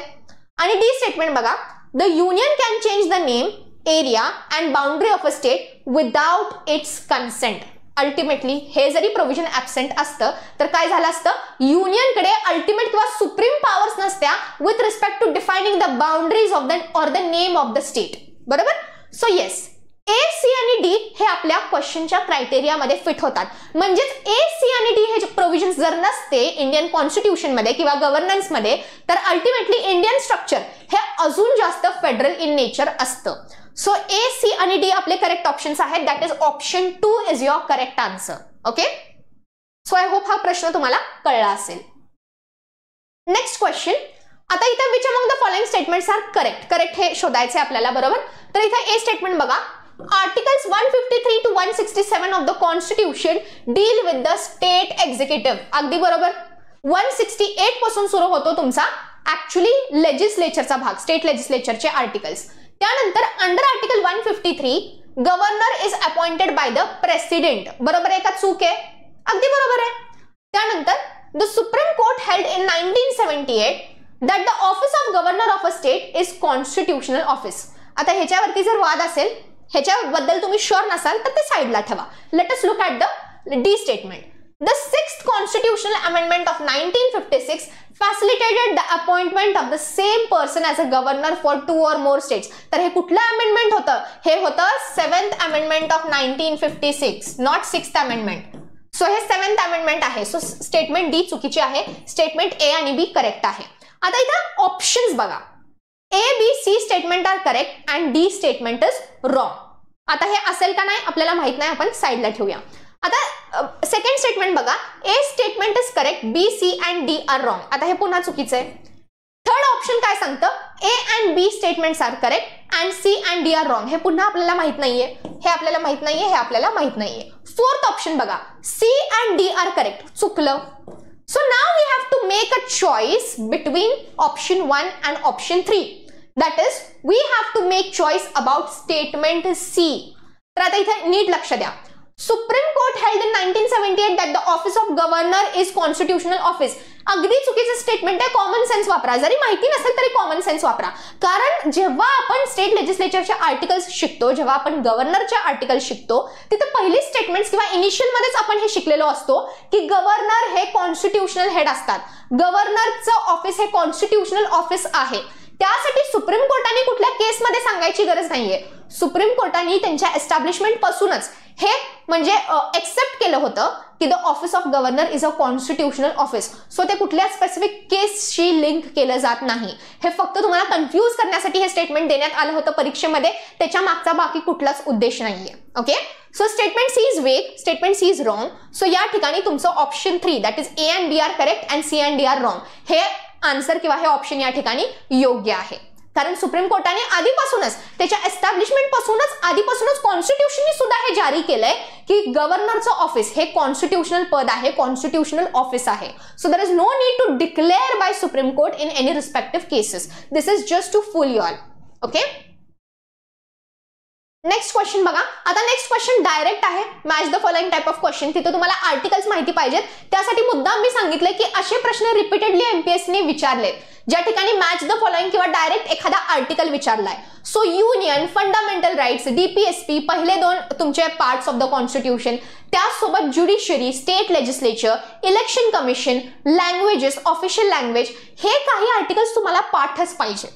आणि डी स्टेटमेंट बघा, the union can change the name, area and boundary of a state without its consent. Ultimately हे जरी प्रोव्हिजन ऍब्सेंट असतं तर काय झालं असतं, युनियनकडे अल्टिमेट किंवा सुप्रीम पॉवर्स नसत्या with respect to defining the boundaries of the or the name of the state. बरोबर. सो येस, ए, सी आणि डी हे आपल्या क्वेश्चनच्या क्रायटेरियामध्ये फिट होतात. म्हणजेच ए, सी आणि डी हे प्रोव्हिजन जर नसते इंडियन कॉन्स्टिट्यूशनमध्ये किंवा गव्हर्नन्समध्ये तर अल्टिमेटली इंडियन स्ट्रक्चर हे अजून जास्त फेडरल इन नेचर असतं. सो ए, सी आणि डी आपले करेक्ट ऑप्शन्स आहेत. That is option 2 is your correct answer. Okay, so I hope हा प्रश्न तुम्हाला कळला असेल. Next question. आता इथे which among the following statements are correct. Correct हे शोधायचे आपल्याला. बरोबर. तर इथे ए स्टेटमेंट बघा, articles 153 to 167 of the constitution deal with the state executive. अगदी बरोबर. 168 पासून सुरू होतो तुमचा ऍक्च्युअली लेजिस्लेचरचा भाग, स्टेट लेजिस्लेचरचे आर्टिकल्स. त्यानंतर under article 153 governor is appointed by the president. बरोबर आहे का चूक आहे? अगदी बरोबर आहे. त्यानंतर the supreme court held in 1978 that the office of governor of a state is constitutional office. आता ह्याच्यावरती जर वाद असेल, ह्याच्याबद्दल तुम्ही शुअर नसाल तर ते साईडला ठेवा. Let us look at the D statement. The 6th Constitutional Amendment of 1956 facilitated the appointment of the same person as a governor for 2 or more states. तर हे कुठलं अमेंडमेंट होतं? हे होतं 7th Amendment of 1956, not 6th Amendment. So हे 7th Amendment आहे. So statement D चुकीची आहे. स्टेटमेंट ए आणि बी करेक्ट आहे. आता इथं ऑप्शन्स बघा, A, B, C statement are correct and D statement is wrong. आता हे असेल का नाही आपल्याला माहित नाही, आपण साईडला ठेवूया. आता सेकंड स्टेटमेंट बघा, A statement is correct, B, C and D are wrong. आता हे पुन्हा चुकीचं आहे. थर्ड ऑप्शन काय सांगतं, A and B statements are correct and C and D are wrong. हे पुन्हा आपल्याला माहित नाहीये, हे आपल्याला माहित नाहीये, हे आपल्याला माहित नाहीये. फोर्थ ऑप्शन बघा, C and D are correct, चुकलं. So now we have to make a choice between option 1 and option 3. That is we have to make choice about statement C. तर आता इथे नीट लक्ष द्या. Supreme court held in 1978 that the office of governor is constitutional office. अगदी चुकीचं statement आहे. Common sense वापरा. जरी माहिती नसेल तरी कॉमन सेन्स वापरा. कारण जेव्हा आपण स्टेट लेजिस्लेचरचे आर्टिकल्स शिकतो, जेव्हा आपण गव्हर्नरचे आर्टिकल्स शिकतो, तिथे पहिली स्टेटमेंट्स किंवा इनिशियल मध्येच आपण हे शिकलेलो असतो की गव्हर्नर हे कॉन्स्टिट्यूशनल हेड असतात. गव्हर्नरचं ऑफिस हे कॉन्स्टिट्यूशनल ऑफिस आहे. त्यासाठी सुप्रीम कोर्टाने कुठल्या केसमध्ये सांगायची गरज नाहीये. सुप्रीम कोर्टाने त्यांच्या एस्टॅब्लिशमेंट पासूनच हे म्हणजे एक्सेप्ट केलं होतं की the office of governor is a constitutional office. So ते कुठल्या स्पेसिफिक केसशी लिंक केलं जात नाही. हे फक्त तुम्हाला कन्फ्यूज करण्यासाठी हे स्टेटमेंट देण्यात आलं होतं परीक्षेमध्ये. त्याच्या मागचा बाकी कुठलाच उद्देश नाहीये. Okay, so statement C is vague, statement C is wrong. So या ठिकाणी तुमचं option 3 that is A and B are correct and C and D are wrong. हे आन्सर किंवा हे ऑप्शन या ठिकाणी योग्य आहे. कारण सुप्रीम कोर्टाने आधीपासूनच त्याच्या एस्टॅब्लिशमेंट पासूनच आधीपासूनच कॉन्स्टिट्यूशनने सुद्धा हे जारी केलंय की गव्हर्नरचं ऑफिस हे कॉन्स्टिट्यूशनल पद आहे, कॉन्स्टिट्यूशनल ऑफिस आहे. So there is no need to declare by supreme court in any respective cases. This is just to fool you all. Okay, next question बघा. आता नेक्स्ट क्वेश्चन डायरेक्ट आहे, match the following type of question. तिथे तुम्हाला articles माहिती पाहिजेत. त्यासाठी मुद्दाम मी सांगितलं की असे प्रश्न रिपीटेडली एमपीएससीने विचारलेत ज्या ठिकाणी मॅच द फॉलोइंग किंवा डायरेक्ट एखादा आर्टिकल विचारलाय. So union, fundamental rights, DPSP पहिले दोन तुमचे पार्ट्स ऑफ द कॉन्स्टिट्यूशन, त्यासोबत judiciary, state legislature, election commission, languages, official language, हे काही आर्टिकल्स तुम्हाला पाठच पाहिजे.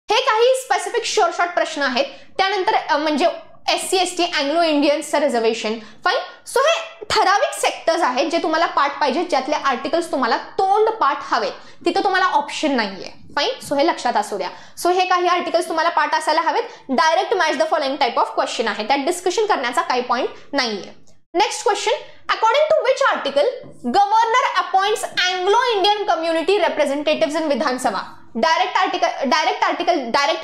हे काही स्पेसिफिक शॉर्ट प्रश्न आहेत. त्यानंतर म्हणजे SC ST अँग्लो इंडियन्सचं रिझर्वेशन. फाईन. सो हे ठराविक सेक्टर्स आहेत जे तुम्हाला पाठ पाहिजे, ज्यातले आर्टिकल्स तुम्हाला तोंड पाठ हवेत, तिथं तुम्हाला ऑप्शन नाहीये. फाईन. सो हे लक्षात असू द्या. सो हे काही आर्टिकल्स तुम्हाला पाठ असायला हवेत. Direct match the following type of question आहे, त्यात डिस्कशन करण्याचा काही पॉइंट नाहीये. Next question, according to which article governor appoints Anglo Indian community representatives in Vidhan Sabha. Direct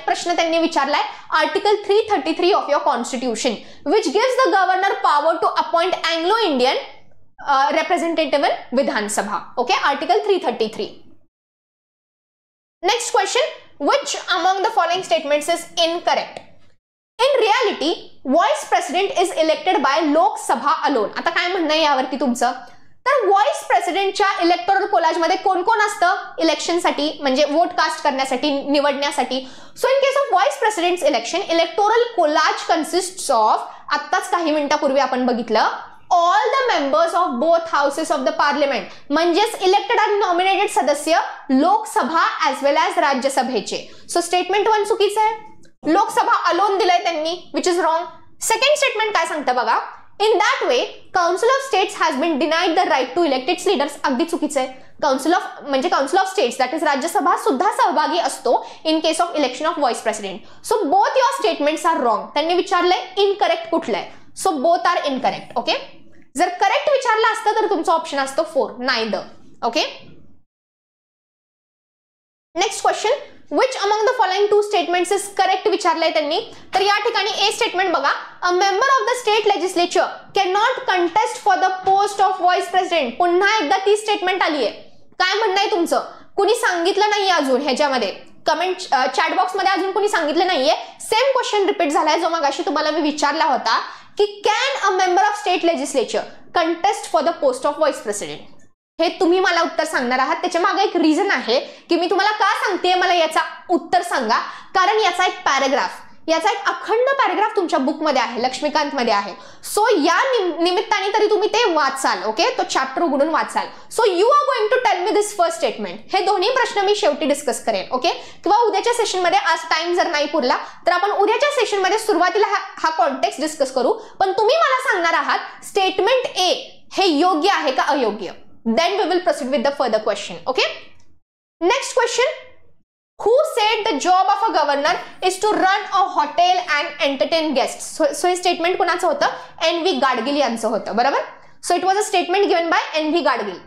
प्रश्न त्यांनी विचारलाय. Article 333 of your constitution which gives the governor power to appoint Anglo Indian representative in Vidhan Okay, Article 333. Next question, which among the following statements is incorrect? In reality, vice president is elected by Lok Sabha alone. आता काय म्हणणं आहे यावरती तुमचं? तर vice प्रेसिडेंटच्या electoral college मध्ये कोण कोण असतं इलेक्शनसाठी, म्हणजे वोट कास्ट करण्यासाठी, निवडण्यासाठी. So in case of vice president's election, electoral college consists of, आत्ताच काही मिनिटापूर्वी आपण बघितलं, all the members of both houses of the parliament, म्हणजेच इलेक्टेड आणि नॉमिनेटेड सदस्य लोकसभा ॲज वेल ॲज राज्यसभेचे. सो स्टेटमेंट 1 चुकीचं आहे. लोकसभा अलोन दिलंय त्यांनी, which is wrong. Second statement काय सांगतं बघा, in that way council of states has been denied the right to elect it's leaders. अगदी चुकीचं आहे. Council of states that is Rajya Sabha सुद्धा सहभागी असतो in case of election of vice president. So both your statements are wrong. त्यांनी विचारलंय incorrect कुठलं आहे. So both are incorrect. Okay, जर करेक्ट विचारलं असतं तर तुमचा ऑप्शन असतो 4, neither. Okay, next question, which among the following two statements is correct विचारलंय त्यांनी. तर या ठिकाणी ए स्टेटमेंट बघा, a member of the state legislature can not contest for the post of vice president. पुन्हा एकदा ती स्टेटमेंट आली आहे. काय म्हणणं आहे तुमचं? कुणी सांगितलं नाहीये अजून ह्याच्यामध्ये, कमेंट चॅट बॉक्स मध्ये अजून कुणी सांगितलं नाहीये. सेम क्वेश्चन रिपीट झालाय जो मगाशी तुम्हाला मी विचारला होता की can a member of state legislature contest for the post of vice president. हे तुम्ही मला उत्तर सांगणार आहात. त्याच्या मागे एक रिझन आहे की मी तुम्हाला का सांगते, मला याचा उत्तर सांगा. कारण याचा एक पॅराग्राफ, याचा एक अखंड पॅराग्राफ तुमच्या बुकमध्ये आहे, लक्ष्मीकांत मध्ये आहे. सो या निमित्ताने तरी तुम्ही ते वाचाल. ओके, तो चॅप्टर उघडून वाचाल. So you are going to tell me this first statement. हे दोन्ही प्रश्न मी शेवटी डिस्कस करेन. ओके, किंवा उद्याच्या सेशनमध्ये, आज टाइम जर नाही पुरला तर आपण उद्याच्या सेशनमध्ये सुरुवातीला हा कॉन्टेक्स्ट डिस्कस करू. पण तुम्ही मला सांगणार आहात स्टेटमेंट ए हे योग्य आहे का अयोग्य. Then we will proceed with the further question. Okay, next question, who said the job of a governor is to run a hotel and entertain guests? So हे स्टेटमेंट कोणाचं होतं? NV गाडगिल यांचं होतं. बरोबर. So it was a statement given by NV Gadgil.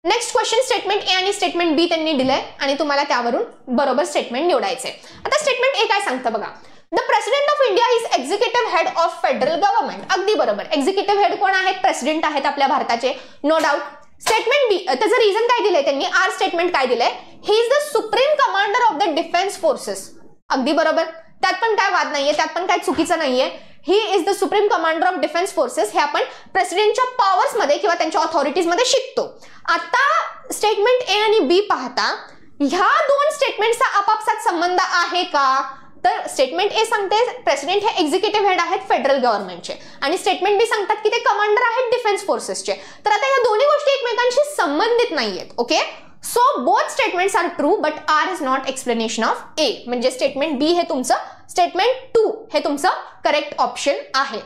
Next question, statement A आणि statement बी त्यांनी दिलंय आणि तुम्हाला त्यावरून बरोबर स्टेटमेंट निवडायचंय. आता स्टेटमेंट ए काय सांगतं बघा, the president of India is executive head of federal government. अगदी बरोबर. एक्झिक्युटिव्ह हेड कोण आहेत? प्रेसिडेंट आहेत आपल्या भारताचे, नो डाऊट. स्टेटमेंट बी, त्याचं रिझन काय दिलंय त्यांनी, आर स्टेटमेंट काय दिलंय, he is the supreme commander of the defence forces. अगदी बरोबर, त्यात पण काय वाद नाहीये, त्यात पण काय चुकीचं नाहीये. He is the supreme commander of defence forces हे आपण प्रेसिडेंटच्या पॉवर्स मध्ये किंवा त्यांच्या ऑथॉरिटीज मध्ये शिकतो. आता स्टेटमेंट ए आणि बी पाहता ह्या दोन स्टेटमेंटचा आपापसात संबंध आहे का? तर स्टेटमेंट ए सांगते प्रेसिडेंट हे एक्झिक्युटिव्ह हेड आहेत फेडरल गव्हर्नमेंटचे आणि स्टेटमेंट बी सांगतात की ते कमांडर आहेत डिफेन्स फोर्सेसचे. तर आता या दोन्ही गोष्टी एकमेकांशी संबंधित नाहीयेत. Okay, so both statements are true but R is not explanation of A. म्हणजे स्टेटमेंट बी हे तुमचं, स्टेटमेंट 2 हे तुमचं करेक्ट ऑप्शन आहे.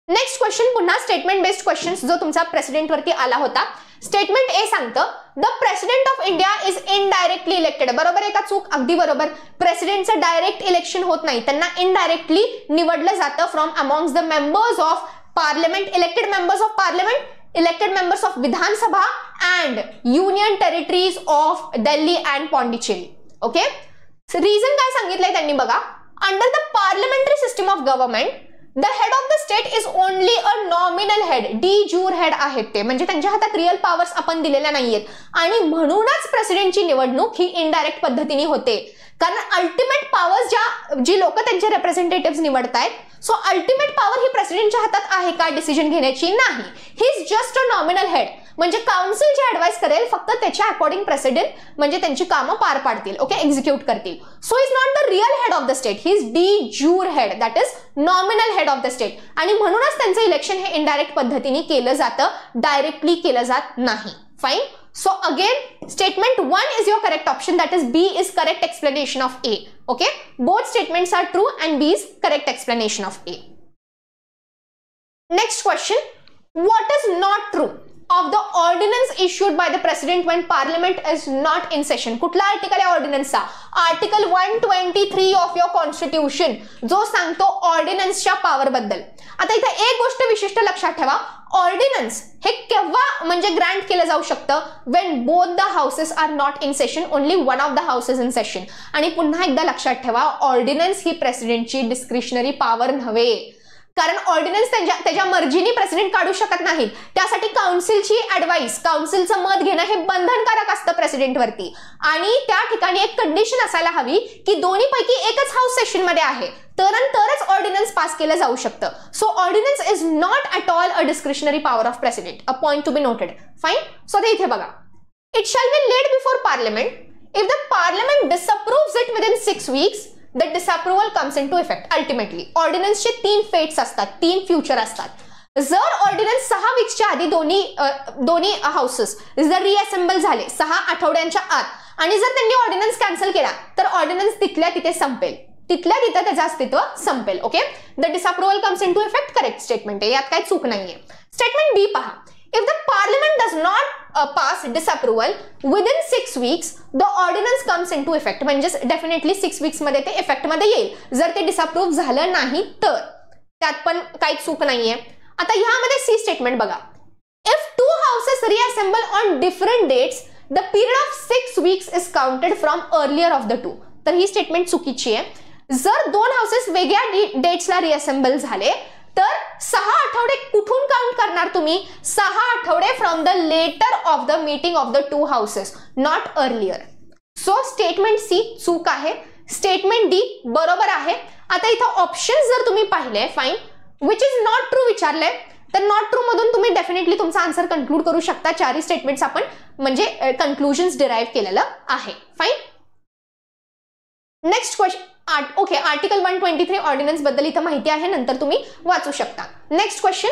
नेक्स्ट क्वेश्चन, पुन्हा स्टेटमेंट बेस्ड क्वेश्चन जो तुमचा प्रेसिडेंट वरती आला होता. स्टेटमेंट ए सांगतं the president of India is indirectly elected. बरोबर आहे का चूक? अगदी बरोबर. प्रेसिडेंटचं डायरेक्ट इलेक्शन होत नाही, त्यांना इनडायरेक्टली निवडलं जातं from amongst the members of parliament, elected members of parliament, elected members of Vidhan Sabha and union territories of Delhi and Pondicherry. Okay, reason काय सांगितलंय त्यांनी बघा, under the parliamentary system of government the head of the state is only a nominal head. De jure head आहेत ते, म्हणजे त्यांच्या हातात real powers आपण दिलेल्या नाहीयेत आणि म्हणूनच प्रेसिडेंटची निवडणूक ही इनडायरेक्ट पद्धतीने होते. कारण अल्टिमेट पॉवर्स जी लोक त्यांचे रिप्रेझेंटेटिव्ह निवडतायत, सो अल्टिमेट पॉवर ही प्रेसिडेंटच्या हातात आहे का डिसिजन घेण्याची? नाही. He is just a nominal head. म्हणजे काउन्सिल जे ऍडवाइस करेल फक्त त्याच्या अकॉर्डिंग प्रेसिडेंट म्हणजे त्यांची कामं पार पाडतील, ओके, एक्झिक्यूट करतील. So is not the real head of the state, he is de jure head, that is nominal head of the state. आणि म्हणूनच त्यांचं इलेक्शन हे इनडायरेक्ट पद्धतीने केलं जातं, डायरेक्टली केलं जात नाही. Fine. So again, statement 1 is your correct option, that is B is correct explanation of A. Okay, both statements are true and B is correct explanation of A. Next question, what is not true of the ordinance issued by the president when parliament is not in session? कुठला article आहे ऑर्डिनन्सचा? Article 123 of your constitution, जो सांगतो ऑर्डिनन्सच्या power बद्दल. आता इथे एक गोष्ट विशिष्ट लक्षात ठेवा, ऑर्डिनन्स हे केव्हा म्हणजे ग्रँट केलं जाऊ शकतं? When both the houses are not in session, only one of the houses in session. आणि पुन्हा एकदा लक्षात ठेवा, ऑर्डिनन्स ही प्रेसिडेंटची डिस्क्रिशनरी पॉवर नव्हे, कारण ऑर्डिनन्स त्याच्या मर्जीने प्रेसिडेंट काढू शकत नाहीत. त्यासाठी काउन्सिलची ऍडवाइस, काउन्सिलचं मत घेणं हे बंधनकारक असतं प्रेसिडेंटवरती. आणि त्या ठिकाणी एक कंडिशन असायला हवी की दोन्हीपैकी एकच हाऊस सेशन मध्ये आहे, तरच ऑर्डिनन्स पास केलं जाऊ शकतं. So ordinance is not at all a discretionary power of president, a point to be noted. Fine. So ते इथे बघा, it shall be laid before parliament if the parliament disapproves it within 6 weeks. The disapproval comes into effect. Ultimately, ऑर्डिनन्सचे 3 fates असतात, 3 future असतात. जर ordnance 6 weeksच्या आधी दोन्ही houses जर रिअसेंबल झाले 6 आठवड्यांच्या आत, आणि जर त्यांनी ऑर्डिनन्स कॅन्सल केला तर ऑर्डिनन्स तिथल्या तिथे संपेल, तिथल्या तिथे त्याचं अस्तित्व संपेल. Okay, the disapproval comes into effect, correct statement आहे, यात काही चूक नाहीये. स्टेटमेंट बी पहा, if the parliament does not pass disapproval within 6 weeks, the ordinance comes into effect. म्हणजे डेफिनेटली 6 weeks मध्ये ते इफेक्ट मध्ये येईल. जर ते डिसअप्रूव्ह झालं नाही तर त्यात पण काही चूक नाहीये. आता ह्यामध्ये सी स्टेटमेंट बघा, if two houses reassemble on different dates, the period of 6 weeks is counted from earlier of the two. तर ही स्टेटमेंट चुकीची आहे. जर 2 हाऊसेस वेगळ्या डेट्सला रिअसेंबल झाले तर 6 आठवडे कुठून काउंट करणार तुम्ही? 6 आठवडे from the latter of the meeting of the 2 houses, not earlier. So statement C चूक आहे, स्टेटमेंट डी बरोबर आहे. आता इथं ऑप्शन जर तुम्ही पाहिले, fine, which is not true विचारले, तर नॉट ट्रू मधून तुम्ही डेफिनेटली तुमचा आन्सर कन्क्लूड करू शकता. 4 स्टेटमेंट्स आपण म्हणजे कन्क्लुजन्स डिराईव्ह केलेलं आहे. Fine. Next question, okay, article 123 ordnance बद्दल इथं माहिती आहे, नंतर तुम्ही वाचू शकता. Next question,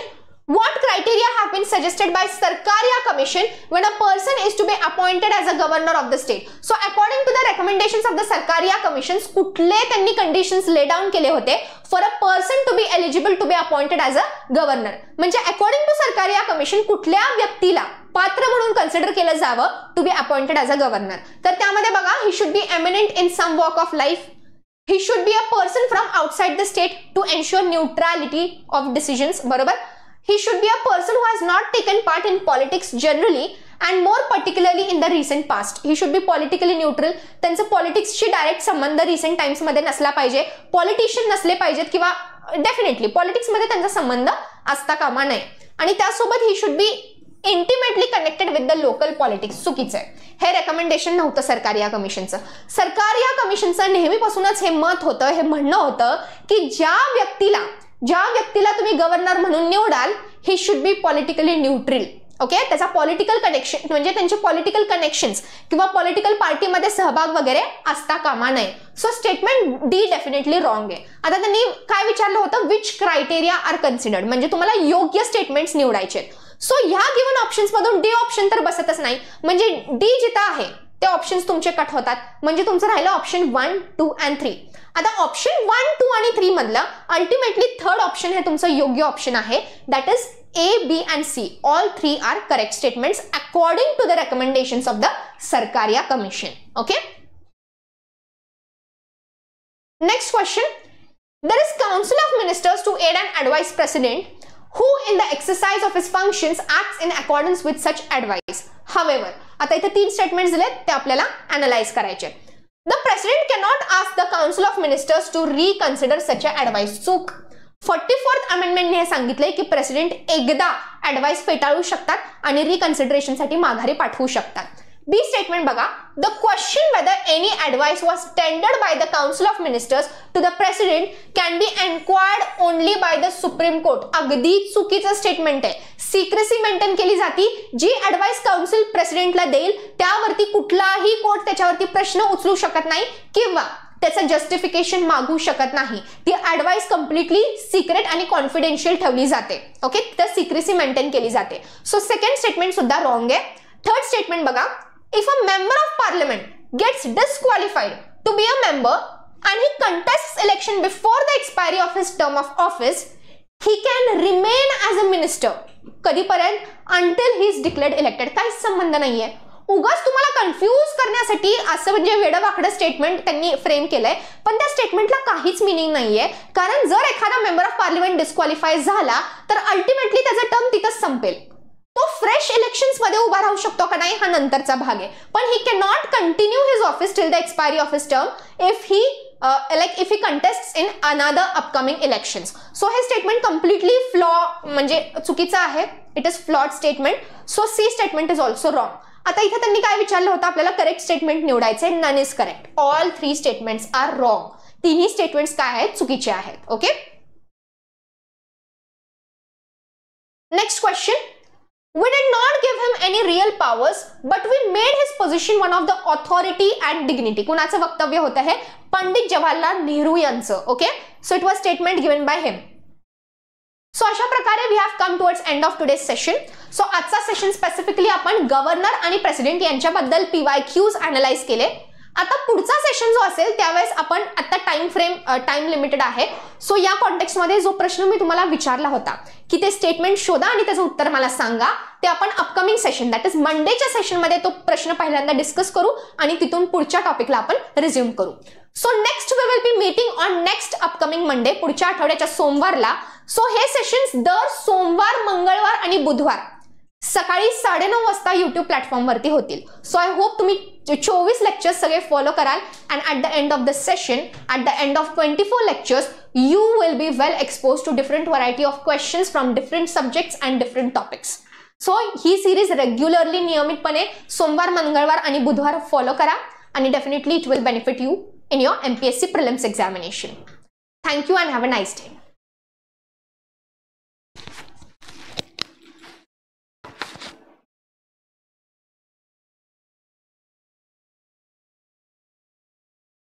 what criteria have been suggested by Sarkaria Commission when a person is to be appointed as a governor of the state? So according to the recommendations of the Sarkaria Commission, कुठले त्यांनी conditions lay down केले होते for a person to be eligible to be appointed as a governor? म्हणजे according to Sarkaria Commission कुठल्या व्यक्तीला पात्र म्हणून consider केलं जावं to be appointed as a governor? तर त्यामध्ये बघा, he should be eminent in some walk of life, he should be a person from outside the state to ensure neutrality of decisions, बरोबर. He should be a person who has not taken part in politics generally and more particularly in the recent past. He should be politically neutral. त्यांचं पॉलिटिक्सशी direct संबंध recent times मध्ये नसला पाहिजे, politician नसले पाहिजेत, किंवा definitely politics मध्ये त्यांचा संबंध असता कामा नये. आणि त्यासोबत he should be intimately connected with the local politics. चुकीचं आहे, हे रेकमेंडेशन नव्हतं सरकारिया कमिशनचं. सरकारिया कमिशनचं नेहमीपासूनच हे मत होतं, हे म्हणणं होतं की ज्या व्यक्तीला तुम्ही गव्हर्नर म्हणून निवडाल, ही should be politically neutral. Okay, त्याचा पॉलिटिकल कनेक्शन म्हणजे त्यांचे पॉलिटिकल कनेक्शन्स किंवा पॉलिटिकल पार्टीमध्ये सहभाग वगैरे असता कामा नये. So statement D definitely wrong आहे. आता त्यांनी काय विचारलं होतं, विच क्रायटेरिया आर कन्सिडर्ड, म्हणजे तुम्हाला योग्य स्टेटमेंट्स निवडायचे. सो ह्या गिव्हन ऑप्शन्स मधून डी ऑप्शन तर बसतच नाही, म्हणजे डी जिथं आहे ते ऑप्शन्स तुमचे कट होतात. म्हणजे तुमचं राहिलं ऑप्शन 1, 2 and 3. आता ऑप्शन 1, 2 आणि 3 मधलं अल्टिमेटली थर्ड ऑप्शन हे तुमचं योग्य ऑप्शन आहे, that is A, B and C. All 3 are correct statements according to the recommendations of the Sarkaria Commission. Okay. Next question. There is Council of Ministers to aid and advise President, who in the exercise of his functions acts in accordance with such advice. However, आता इथे 3 statements दिलेत, ते आपल्याला analyse करायचे. The President cannot ask the Council of Ministers to reconsider such a advice. चूक. 44th अमेंडमेंटने हे सांगितलंय की प्रेसिडेंट एकदा ऍडवाइस फेटाळू शकतात आणि रिकन्सिडरेशनसाठी माघारी पाठवू शकतात. बी स्टेटमेंट बघा, the question whether any advice was tendered by the council of ministers to the president can be enquired only by the supreme court. अगदी चुकीचं स्टेटमेंट आहे. सिक्रेसी मेंटेन केली जाती. जी ऍडवाइस काउन्सिल प्रेसिडेंटला देईल त्यावरती कुठलाही कोर्ट त्याच्यावरती प्रश्न उचलू शकत नाही किंवा त्याचं जस्टिफिकेशन मागू शकत नाही. ती ऍडवाइस कम्प्लिटली सिक्रेट आणि कॉन्फिडेन्शियल ठेवली जाते. ओके, तर सिक्रेसी मेंटेन केली जाते. सो सेकंड स्टेटमेंट सुद्धा रॉंग आहे. थर्ड स्टेटमेंट बघा, if a member of parliament gets disqualified to be a member and he contests election before the expiry of his term of office, he can remain as a minister. कधीपर्यंत? until he is declared elected. काहीच संबंध नाहीये. उगाच तुम्हाला confuse करण्यासाठी असं म्हणजे वेडवाकडं statement त्यांनी फ्रेम केलंय, पण त्या स्टेटमेंटला काहीच मिनिंग नाहीये. कारण जर एखादा मेंबर ऑफ पार्लिमेंट डिस्क्वालिफाय झाला तर अल्टिमेटली त्याचा टर्म तिथंच संपेल. तो फ्रेश इलेक्शन्स मध्ये उभा राहू शकतो का नाही हा नंतरचा भाग आहे. पण he can not continue his office till the expiry of his term if he contests in another upcoming elections. So हे स्टेटमेंट कम्प्लिटली म्हणजे चुकीचं आहे. It is flawed statement. So C statement is also wrong. आता इथे त्यांनी काय विचारलं होतं आपल्याला, करेक्ट स्टेटमेंट निवडायचे. None is correct. All 3 statements are wrong. तिन्ही स्टेटमेंट्स काय आहेत? चुकीचे आहेत. Okay, next question. We did not give him any real powers, but we made his position one of the authority and dignity. कुणाचं वक्तव्य होतं हे? पंडित जवाहरलाल नेहरू यांचं. Okay, so it was statement given by him. So अशा प्रकारे we have come towards end of today's session. So आजचा session specifically आपण governor आणि प्रेसिडेंट यांच्याबद्दल PYQs अनालाइज केले. आता पुढचा सेशन जो असेल त्यावेळेस आपण आता टाइम लिमिटेड आहे. सो या कॉन्टेक्स्टमध्ये जो प्रश्न मी तुम्हाला विचारला होता की ते स्टेटमेंट शोधा आणि त्याचं उत्तर मला सांगा, ते आपण अपकमिंग सेशन दॅट इज मंडेच्या सेशनमध्ये तो प्रश्न पहिल्यांदा डिस्कस करू आणि तिथून पुढच्या टॉपिकला आपण रिझ्यूम करू. So next we will be meeting on next upcoming Monday, पुढच्या आठवड्याच्या सोमवारला. सो हे सेशन्स दर सोमवार, मंगळवार आणि बुधवार सकाळी 9:30 वाजता YouTube प्लॅटफॉर्मवरती होतील. सो आय होप तुम्ही 24 लेक्चर्स सगळे फॉलो कराल and at the end of the session, at the end of 24 lectures, you will be well exposed to different variety of questions from different subjects and different topics. So he series regularly नियमितपणे सोमवार, मंगळवार आणि बुधवार follow करा आणि definitely it will benefit you in your MPSC prelims examination. Thank you and have a nice day.